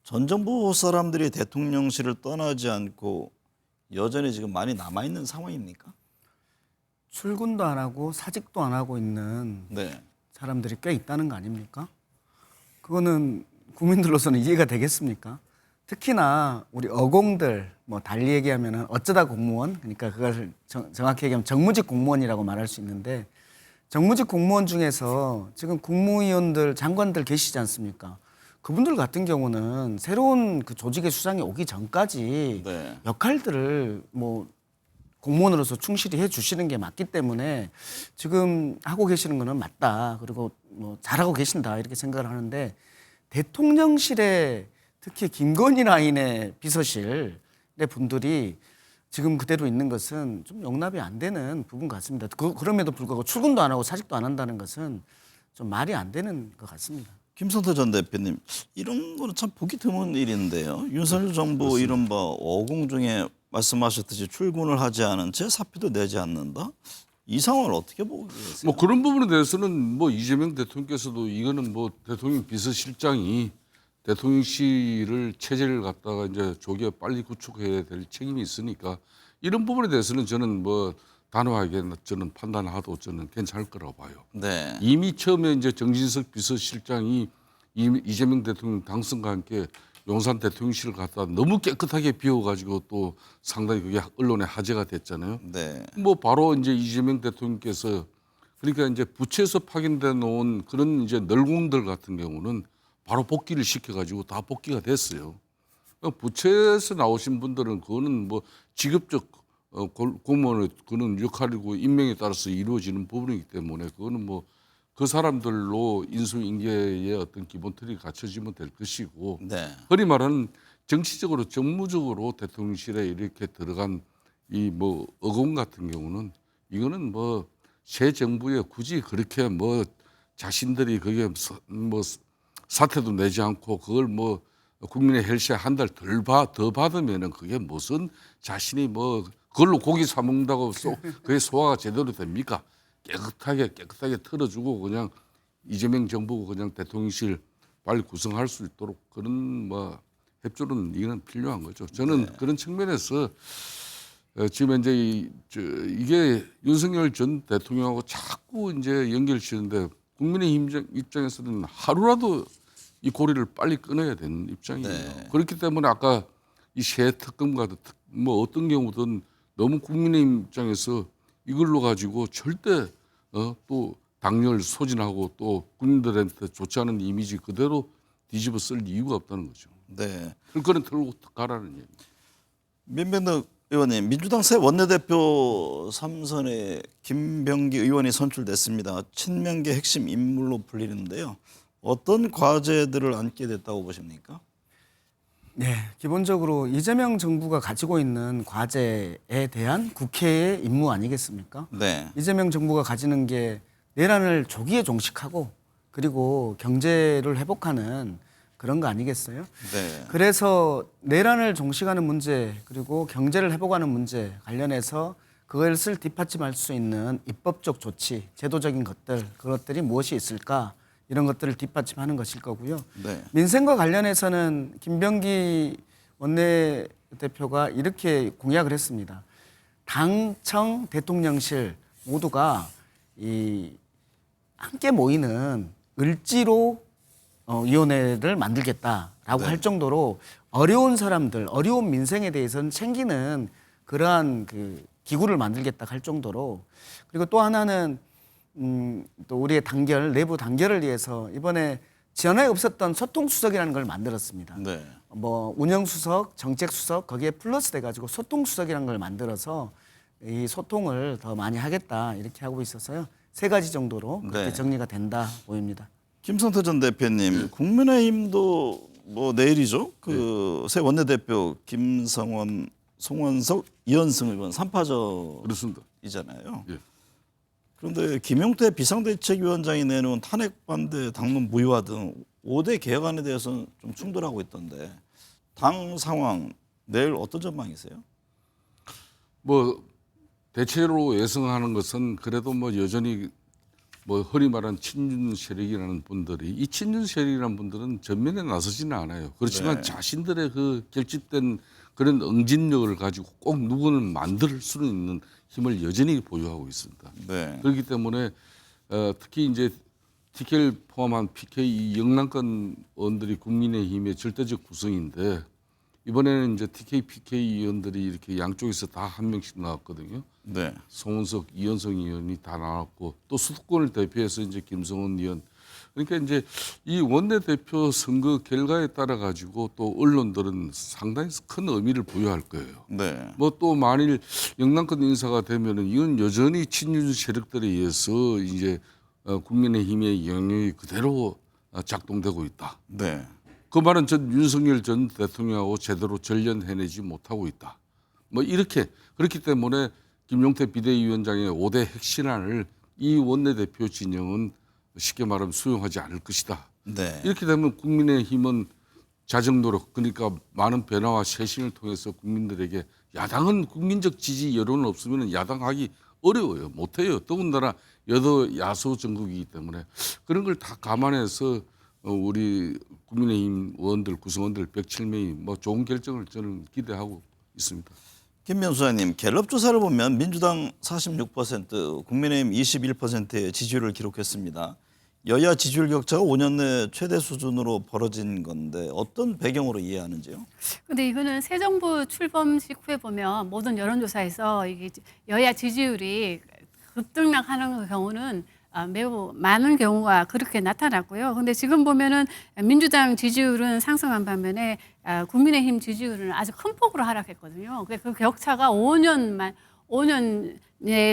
전 정부 사람들이 대통령실을 떠나지 않고 여전히 지금 많이 남아있는 상황입니까? 출근도 안 하고 사직도 안 하고 있는 네. 사람들이 꽤 있다는 거 아닙니까? 그거는 국민들로서는 이해가 되겠습니까? 특히나 우리 어공들, 뭐 달리 얘기하면은 어쩌다 공무원, 그러니까 그것을 정확히 얘기하면 정무직 공무원이라고 말할 수 있는데, 정무직 공무원 중에서 지금 국무위원들, 장관들 계시지 않습니까? 그분들 같은 경우는 새로운 그 조직의 수장이 오기 전까지 네. 역할들을 뭐 공무원으로서 충실히 해 주시는 게 맞기 때문에 지금 하고 계시는 거는 맞다. 그리고 뭐 잘하고 계신다. 이렇게 생각을 하는데, 대통령실에 특히 김건희 라인의 비서실의 분들이 지금 그대로 있는 것은 좀 용납이 안 되는 부분 같습니다. 그럼에도 불구하고 출근도 안 하고 사직도 안 한다는 것은 좀 말이 안 되는 것 같습니다. 김성태 전 대표님, 이런 거는 참 보기 드문 일인데요. 윤석열 정부 이른바 어공 중에 말씀하셨듯이 출근을 하지 않은 채 사표도 내지 않는다? 이 상황을 어떻게 보고 계세요? 뭐 그런 부분에 대해서는 뭐 이재명 대통령께서도 이거는 뭐 대통령 비서실장이 대통령실을 체제를 갖다가 이제 조기에 빨리 구축해야 될 책임이 있으니까 이런 부분에 대해서는 저는 뭐 단호하게 저는 판단하도 저는 괜찮을 거라고 봐요. 네. 이미 처음에 이제 정진석 비서실장이 이재명 대통령 당선과 함께 용산 대통령실을 갖다 너무 깨끗하게 비워가지고 또 상당히 그게 언론에 화제가 됐잖아요. 네. 뭐 바로 이제 이재명 대통령께서 그러니까 이제 부채에서 파견돼 놓은 그런 이제 널공들 같은 경우는 바로 복귀를 시켜가지고 다 복귀가 됐어요. 부채에서 나오신 분들은 그거는 뭐 직업적 공무원의 그런 역할이고 임명에 따라서 이루어지는 부분이기 때문에 그거는 뭐 그 사람들로 인수인계의 어떤 기본 틀이 갖춰지면 될 것이고, 네. 흔히 말하는 정치적으로 정무적으로 대통령실에 이렇게 들어간 이 뭐 어공 같은 경우는 이거는 뭐 새 정부에 굳이 그렇게 뭐 자신들이 그게 뭐 사퇴도 내지 않고 그걸 뭐 국민의 헬스에 한 달 더 받으면은 그게 무슨 자신이 뭐 그걸로 고기 사 먹는다고 그게 소화가 제대로 됩니까? 깨끗하게 털어주고 그냥 이재명 정부가 그냥 대통령실 빨리 구성할 수 있도록 그런 뭐 협조는 이건 필요한 거죠. 저는 그런 측면에서 지금 이제 이게 윤석열 전 대통령하고 자꾸 이제 연결시는데 국민의힘 입장에서는 하루라도 이 고리를 빨리 끊어야 되는 입장이에요. 그렇기 때문에 아까 이 새 특검과 뭐 어떤 경우든 너무 국민의힘 입장에서 이걸로 가지고 절대 또 당열 소진하고 또 국민들한테 좋지 않은 이미지 그대로 뒤집어 쓸 이유가 없다는 거죠. 네. 그거는 털고 가라는 얘기입니다. 민병덕 의원님, 민주당 새 원내대표 3선에 김병기 의원이 선출됐습니다. 친명계 핵심 인물로 불리는데요. 어떤 과제들을 안게 됐다고 보십니까? 네, 기본적으로 이재명 정부가 가지고 있는 과제에 대한 국회의 임무 아니겠습니까? 네. 이재명 정부가 가지는 게 내란을 조기에 종식하고 그리고 경제를 회복하는 그런 거 아니겠어요? 네. 그래서 내란을 종식하는 문제 그리고 경제를 회복하는 문제 관련해서 그것을 뒷받침할 수 있는 입법적 조치, 제도적인 것들, 그것들이 무엇이 있을까? 이런 것들을 뒷받침하는 것일 거고요. 네. 민생과 관련해서는 김병기 원내대표가 이렇게 공약을 했습니다. 당청 대통령실 모두가 이 함께 모이는 을지로 위원회를 만들겠다라고 할 정도로 어려운 사람들, 어려운 민생에 대해서는 챙기는 그러한 그 기구를 만들겠다 할 정도로 그리고 또 하나는 또 우리의 단결, 내부 단결을 위해서 이번에 전에 없었던 소통수석이라는 걸 만들었습니다. 네. 뭐 운영수석, 정책수석 거기에 플러스 돼가지고 소통수석이라는 걸 만들어서 이 소통을 더 많이 하겠다 이렇게 하고 있어서요. 3가지 정도로 그렇게 네. 정리가 된다 보입니다. 김성태 전 대표님, 국민의힘도 뭐 내일이죠. 그 새 원내대표 김성원, 송원석, 이현승 의원 3파전이잖아요. 그렇습니다. 예. 그런데 김용태 비상대책위원장이 내놓은 탄핵 반대 당론 무효화 등 5대 개혁안에 대해서는 좀 충돌하고 있던데 당 상황 내일 어떤 전망이세요? 뭐 대체로 예상하는 것은 그래도 뭐 여전히 뭐 흔히 말하는 친윤 세력이라는 분들이 이 친윤 세력이라는 분들은 전면에 나서지는 않아요. 그렇지만 네. 자신들의 그 결집된 그런 응진력을 가지고 꼭 누구를 만들 수 있는 힘을 여전히 보유하고 있습니다. 네. 그렇기 때문에 특히 이제 TK를 포함한 PK 영남권 의원들이 국민의힘의 절대적 구성인데 이번에는 이제 TK, PK 의원들이 이렇게 양쪽에서 다 한 명씩 나왔거든요. 네. 송원석, 이현성 의원이 다 나왔고 또 수도권을 대표해서 이제 김성원 의원. 그러니까 이제 이 원내대표 선거 결과에 따라 가지고 또 언론들은 상당히 큰 의미를 부여할 거예요. 네. 뭐 또 만일 영남권 인사가 되면은 이건 여전히 친윤 세력들에 의해서 이제 국민의힘의 영역이 그대로 작동되고 있다. 네. 그 말은 전 윤석열 전 대통령하고 제대로 전련해내지 못하고 있다. 뭐 이렇게 그렇기 때문에 김용태 비대위원장의 5대 핵심안을 이 원내대표 진영은 쉽게 말하면 수용하지 않을 것이다. 네. 이렇게 되면 국민의힘은 자정 노력 그러니까 많은 변화와 쇄신을 통해서 국민들에게 야당은 국민적 지지 여론은 없으면 야당하기 어려워요. 못해요. 더군다나 여도 야소 정국이기 때문에 그런 걸 다 감안해서 우리 국민의힘 의원들 구성원들 107명이 뭐 좋은 결정을 저는 기대하고 있습니다. 김명수 의원님, 갤럽 조사를 보면 민주당 46%, 국민의힘 21%의 지지율을 기록했습니다. 여야 지지율 격차가 5년 내 최대 수준으로 벌어진 건데 어떤 배경으로 이해하는지요? 근데 이거는 새 정부 출범 직후에 보면 모든 여론조사에서 이게 여야 지지율이 급등락하는 경우는 매우 많은 경우가 그렇게 나타났고요. 근데 지금 보면은 민주당 지지율은 상승한 반면에 국민의힘 지지율은 아주 큰 폭으로 하락했거든요. 그 격차가 5년에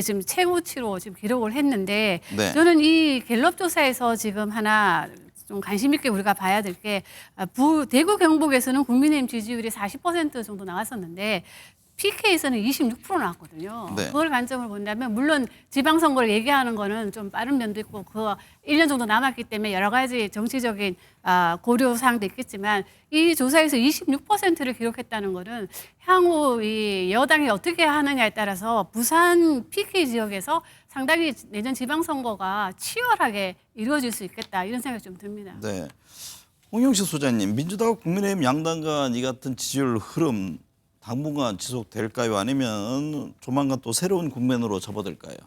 지금 최고치로 지금 기록을 했는데 네. 저는 이 갤럽 조사에서 지금 하나 좀 관심 있게 우리가 봐야 될 게 대구 경북에서는 국민의힘 지지율이 40% 정도 나왔었는데 PK에서는 26% 나왔거든요. 네. 그걸 관점으로 본다면 물론 지방선거를 얘기하는 거는 좀 빠른 면도 있고 그 1년 정도 남았기 때문에 여러 가지 정치적인 고려 사항도 있겠지만 이 조사에서 26%를 기록했다는 거는 향후 이 여당이 어떻게 하느냐에 따라서 부산 PK 지역에서 상당히 내년 지방선거가 치열하게 이루어질 수 있겠다 이런 생각이 좀 듭니다. 네. 홍영식 소장님, 민주당과 국민의힘 양당 간 이 같은 지지율 흐름 당분간 지속될까요? 아니면 조만간 또 새로운 국면으로 접어들까요?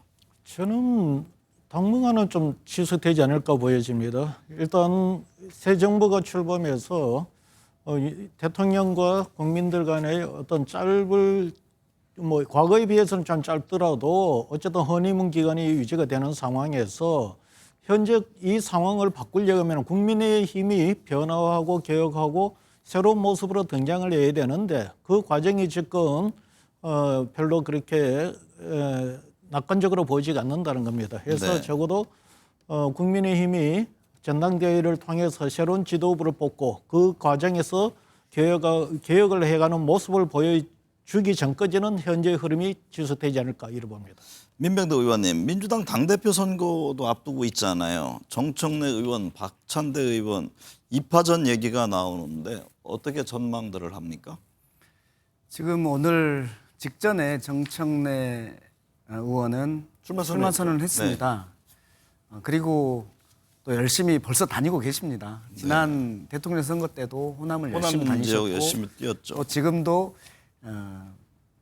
저는 당분간은 좀 지속되지 않을까 보여집니다. 일단 새 정부가 출범해서 대통령과 국민들 간의 어떤 과거에 비해서는 좀 짧더라도 어쨌든 허니문 기간이 유지가 되는 상황에서 현재 이 상황을 바꾸려면 국민의힘이 변화하고 개혁하고 새로운 모습으로 등장을 해야 되는데 그 과정이 지금 별로 그렇게 낙관적으로 보이지가 않는다는 겁니다. 그래서 네. 적어도 국민의힘이 전당대회를 통해서 새로운 지도부를 뽑고 그 과정에서 개혁을 해가는 모습을 보여주기 전까지는 현재의 흐름이 지속되지 않을까 이렇게 봅니다. 민병대 의원님, 민주당 당대표 선거도 앞두고 있잖아요. 정청래 의원, 박찬대 의원 2파전 얘기가 나오는데 어떻게 전망들을 합니까? 지금 오늘 직전에 정청래 의원은 출마 출마 선언했죠. 선언을 했습니다. 그리고 또 열심히 벌써 다니고 계십니다. 지난 대통령 선거 때도 호남을 열심히 호남 지역 다니셨고 열심히 뛰었죠. 또 지금도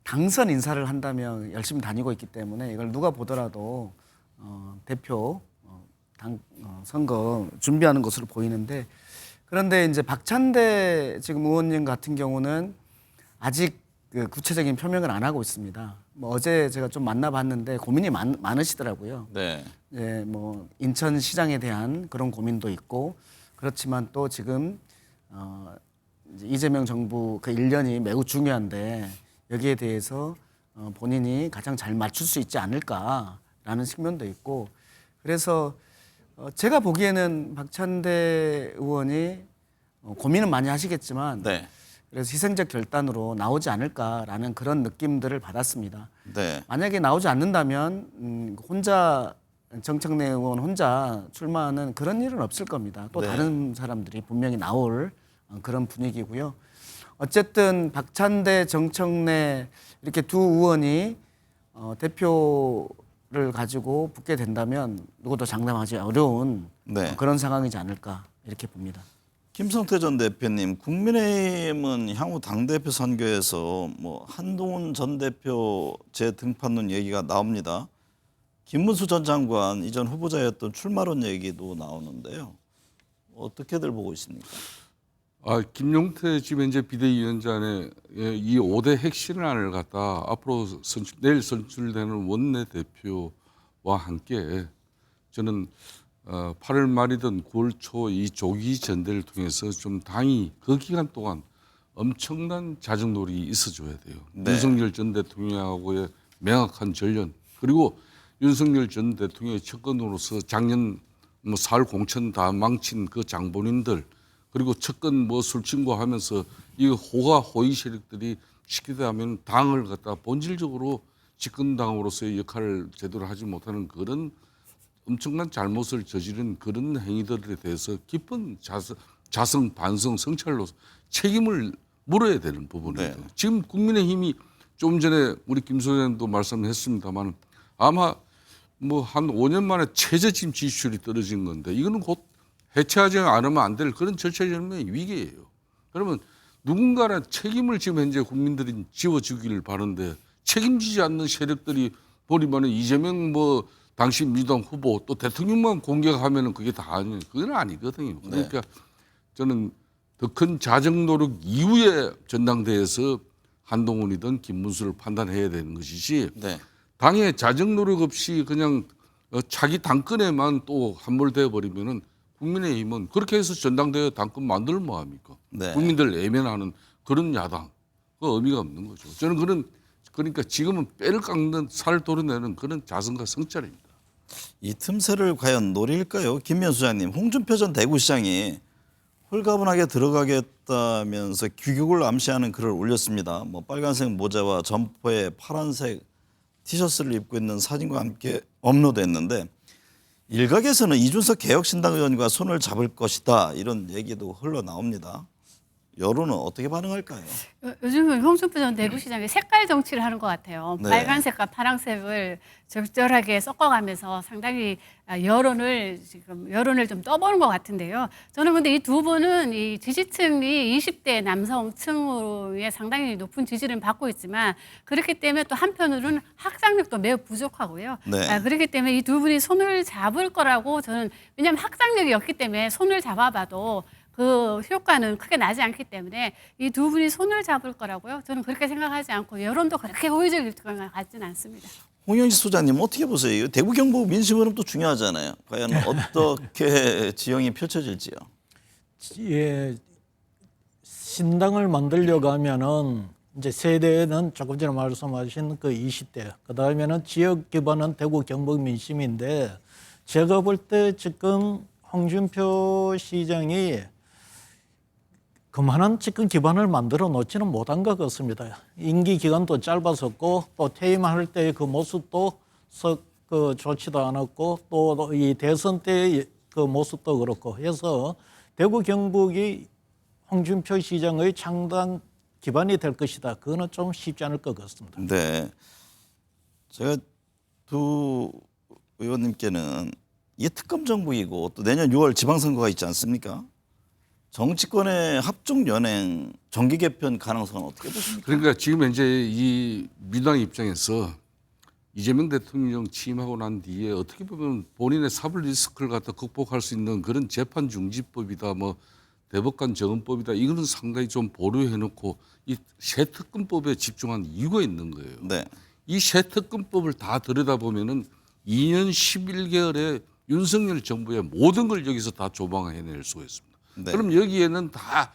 당선 인사를 한다면 열심히 다니고 있기 때문에 이걸 누가 보더라도 대표 선거 준비하는 것으로 보이는데 그런데 이제 박찬대 지금 의원님 같은 경우는 아직 그 구체적인 표명을 안 하고 있습니다. 뭐 어제 제가 좀 만나봤는데 고민이 많으시더라고요. 네. 예, 뭐 인천시장에 대한 그런 고민도 있고 그렇지만 또 지금 이제 이재명 정부 그 1년이 매우 중요한데 여기에 대해서 본인이 가장 잘 맞출 수 있지 않을까라는 측면도 있고 그래서 제가 보기에는 박찬대 의원이 고민은 많이 하시겠지만 네. 그래서 희생적 결단으로 나오지 않을까라는 그런 느낌들을 받았습니다. 네. 만약에 나오지 않는다면 혼자 정청래 의원 혼자 출마하는 그런 일은 없을 겁니다. 또 네. 다른 사람들이 분명히 나올 그런 분위기고요. 어쨌든 박찬대, 정청래 이렇게 두 의원이 대표를 가지고 붙게 된다면 누구도 장담하기 어려운 네. 그런 상황이지 않을까 이렇게 봅니다. 김성태 전 대표님, 국민의힘은 향후 당대표 선거에서 뭐 한동훈 전 대표 재등판론 얘기가 나옵니다. 김문수 전 장관 이전 후보자였던 출마론 얘기도 나오는데요. 어떻게들 보고 있습니까? 김용태 지금 현재 비대위원장의 이 5대 핵심안을 갖다 앞으로 내일 선출되는 원내 대표와 함께 저는 8월 말이든 9월 초 이 조기 전대를 통해서 좀 당이 그 기간 동안 엄청난 자정놀이 있어줘야 돼요. 네. 윤석열 전 대통령하고의 명확한 전련 그리고 윤석열 전 대통령의 측근으로서 작년 4월 공천 다 망친 그 장본인들 그리고 측근 술친구 하면서 이 호가 호의 세력들이 시키다 하면 당을 갖다 본질적으로 집권당으로서의 역할을 제대로 하지 못하는 그런 엄청난 잘못을 저지른 그런 행위들에 대해서 깊은 자성, 반성, 성찰로 책임을 물어야 되는 부분이에요. 네. 지금 국민의힘이 좀 전에 우리 김 소장님도 말씀했습니다만 아마 한 5년 만에 최저치임 지지율이 떨어진 건데 이거는 곧 해체하지 않으면 안 될 그런 절차적인 위기예요. 그러면 누군가는 책임을 지금 현재 국민들이 지워주기를 바라는데 책임지지 않는 세력들이 버리면 이재명 당시 민주당 후보 또 대통령만 공격하면 그게 다 아니에요. 그건 아니거든요. 그러니까 저는 더 큰 자정 노력 이후에 전당대회에서 한동훈이든 김문수를 판단해야 되는 것이지 네. 당의 자정 노력 없이 그냥 자기 당권에만 또 함몰되어 버리면은 국민의힘은 그렇게 해서 전당대회 당권 만들면 뭐합니까? 네. 국민들 외면하는 그런 야당 그 의미가 없는 거죠. 저는 그러니까 지금은 뼈를 깎는 살을 도려내는 그런 자성과 성찰입니다. 이 틈새를 과연 노릴까요? 김면 소장님, 홍준표 전 대구시장이 홀가분하게 들어가겠다면서 규격을 암시하는 글을 올렸습니다. 뭐 빨간색 모자와 점퍼에 파란색 티셔츠를 입고 있는 사진과 함께 업로드했는데 일각에서는 이준석 개혁신당 의원과 손을 잡을 것이다 이런 얘기도 흘러나옵니다. 여론은 어떻게 반응할까요? 요즘은 홍준표 전 대구시장이 색깔 정치를 하는 것 같아요. 네. 빨간색과 파란색을 적절하게 섞어가면서 상당히 여론을 좀 떠보는 것 같은데요. 저는 근데 이 두 분은 이 지지층이 20대 남성층에 상당히 높은 지지를 받고 있지만 그렇기 때문에 또 한편으로는 학상력도 매우 부족하고요. 네. 그렇기 때문에 이 두 분이 손을 잡을 거라고 저는 왜냐하면 학상력이 없기 때문에 손을 잡아봐도 그 효과는 크게 나지 않기 때문에 이 두 분이 손을 잡을 거라고요. 저는 그렇게 생각하지 않고 여론도 그렇게 호의적일 것 같지는 않습니다. 홍영식 소장님 어떻게 보세요? 대구 경북 민심 흐름도 중요하잖아요. 과연 어떻게 지형이 펼쳐질지요? 예, 신당을 만들려고 하면은 이제 세대는 조금 전에 말씀하신 그 20대, 그 다음에는 지역 기반은 대구 경북 민심인데 제가 볼 때 지금 홍준표 시장이 그만한 집권 기반을 만들어 놓지는 못한 것 같습니다. 임기 기간도 짧았었고 또 퇴임할 때의 그 모습도 썩 좋지도 않았고 또 이 대선 때의 그 모습도 그렇고 해서 대구 경북이 홍준표 시장의 창당 기반이 될 것이다. 그거는 좀 쉽지 않을 것 같습니다. 네, 제가 두 의원님께는 이게 특검 정부이고 또 내년 6월 지방선거가 있지 않습니까? 정치권의 합종 연행, 정기 개편 가능성은 어떻게 보십니까? 그러니까 지금 현재 이 민주당 입장에서 이재명 대통령 취임하고 난 뒤에 어떻게 보면 본인의 사법 리스크를 갖다 극복할 수 있는 그런 재판 중지법이다, 뭐 대법관 정원법이다, 이거는 상당히 좀 보류해놓고 이 새 특검법에 집중한 이유가 있는 거예요. 네, 이 새 특검법을 다 들여다보면은 2년 11개월의 윤석열 정부의 모든 걸 여기서 다 조망해낼 수가 있습니다. 네. 그럼 여기에는 다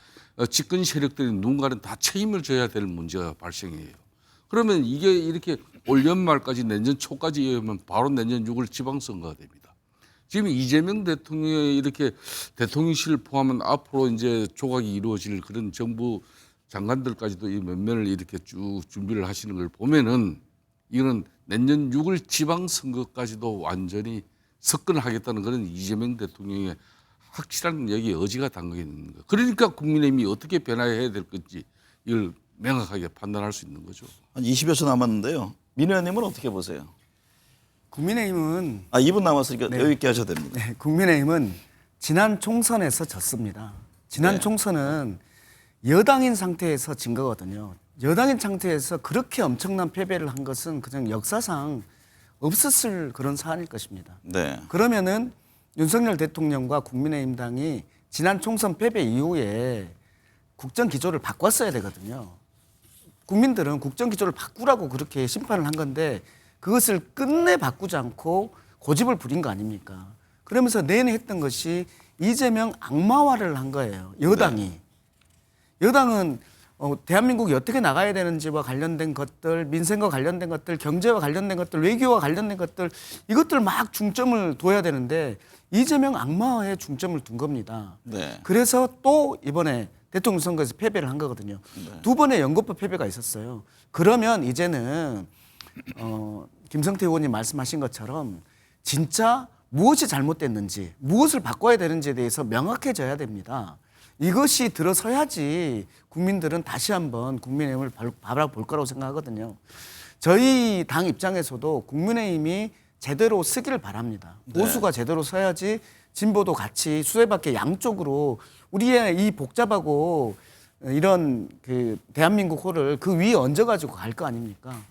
집권 세력들이 누군가는 다 책임을 져야 될 문제가 발생해요. 그러면 이게 이렇게 올 연말까지 내년 초까지 이으면 바로 내년 6월 지방선거가 됩니다. 지금 이재명 대통령의 이렇게 대통령실을 포함한 앞으로 이제 조각이 이루어질 그런 정부 장관들까지도 이 면면을 이렇게 쭉 준비를 하시는 걸 보면은 이거는 내년 6월 지방선거까지도 완전히 석권하겠다는 그런 이재명 대통령의 확실한 여기 의지가 담겨 있는 거예요. 그러니까 국민의힘이 어떻게 변화해야 될 건지 이걸 명확하게 판단할 수 있는 거죠. 한 20여 초 남았는데요. 민 의원님은 어떻게 보세요? 국민의힘은 2분 남았으니까 여유 있게 하셔도 됩니다. 네, 국민의힘은 지난 총선에서 졌습니다. 지난 네. 총선은 여당인 상태에서 진 거거든요. 여당인 상태에서 그렇게 엄청난 패배를 한 것은 그냥 역사상 없었을 그런 사안일 것입니다. 네, 그러면은 윤석열 대통령과 국민의힘당이 지난 총선 패배 이후에 국정 기조를 바꿨어야 되거든요. 국민들은 국정 기조를 바꾸라고 그렇게 심판을 한 건데 그것을 끝내 바꾸지 않고 고집을 부린 거 아닙니까? 그러면서 내내 했던 것이 이재명 악마화를 한 거예요. 여당이. 여당은 대한민국이 어떻게 나가야 되는지와 관련된 것들, 민생과 관련된 것들, 경제와 관련된 것들, 외교와 관련된 것들 이것들 막 중점을 둬야 되는데 이재명 악마화에 중점을 둔 겁니다. 네. 그래서 또 이번에 대통령 선거에서 패배를 한 거거든요. 두 번의 연거푸 패배가 있었어요. 그러면 이제는 김성태 의원님 말씀하신 것처럼 진짜 무엇이 잘못됐는지, 무엇을 바꿔야 되는지에 대해서 명확해져야 됩니다. 이것이 들어서야지 국민들은 다시 한번 국민의힘을 바라볼 거라고 생각하거든요. 저희 당 입장에서도 국민의힘이 제대로 쓰기를 바랍니다. 보수가 제대로 서야지 진보도 같이 수레바퀴 양쪽으로 우리의 이 복잡하고 이런 그 대한민국 호를 그 위에 얹어가지고 갈 거 아닙니까?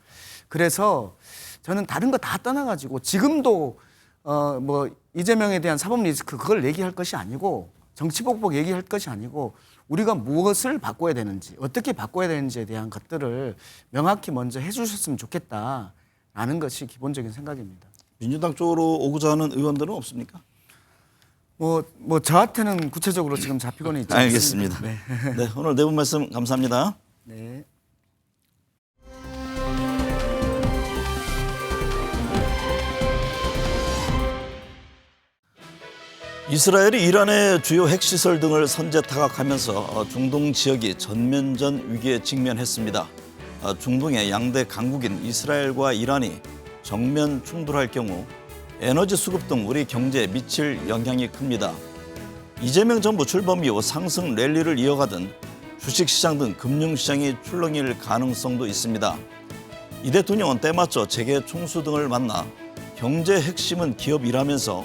그래서 저는 다른 거 다 떠나가지고 지금도 뭐 이재명에 대한 사법 리스크 그걸 얘기할 것이 아니고 정치복복 얘기할 것이 아니고 우리가 무엇을 바꿔야 되는지 어떻게 바꿔야 되는지에 대한 것들을 명확히 먼저 해주셨으면 좋겠다라는 것이 기본적인 생각입니다. 민주당 쪽으로 오고자 하는 의원들은 없습니까? 뭐 저한테는 구체적으로 지금 잡히고는 있지 않습니다. 알겠습니다. 네, 오늘 네 분 말씀 감사합니다. 네. 이스라엘이 이란의 주요 핵시설 등을 선제 타격하면서 중동 지역이 전면전 위기에 직면했습니다. 중동의 양대 강국인 이스라엘과 이란이 정면 충돌할 경우 에너지 수급 등 우리 경제에 미칠 영향이 큽니다. 이재명 정부 출범 이후 상승 랠리를 이어가던 주식시장 등 금융시장이 출렁일 가능성도 있습니다. 이 대통령은 때맞춰 재계 총수 등을 만나 경제 핵심은 기업이라면서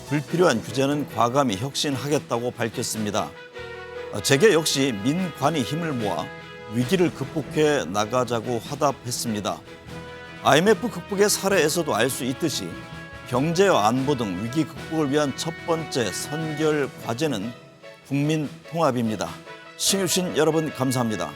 불필요한 규제는 과감히 혁신하겠다고 밝혔습니다. 재계 역시 민관이 힘을 모아 위기를 극복해 나가자고 화답했습니다. IMF 극복의 사례에서도 알 수 있듯이 경제와 안보 등 위기 극복을 위한 첫 번째 선결 과제는 국민 통합입니다. 시청해주신 여러분 감사합니다.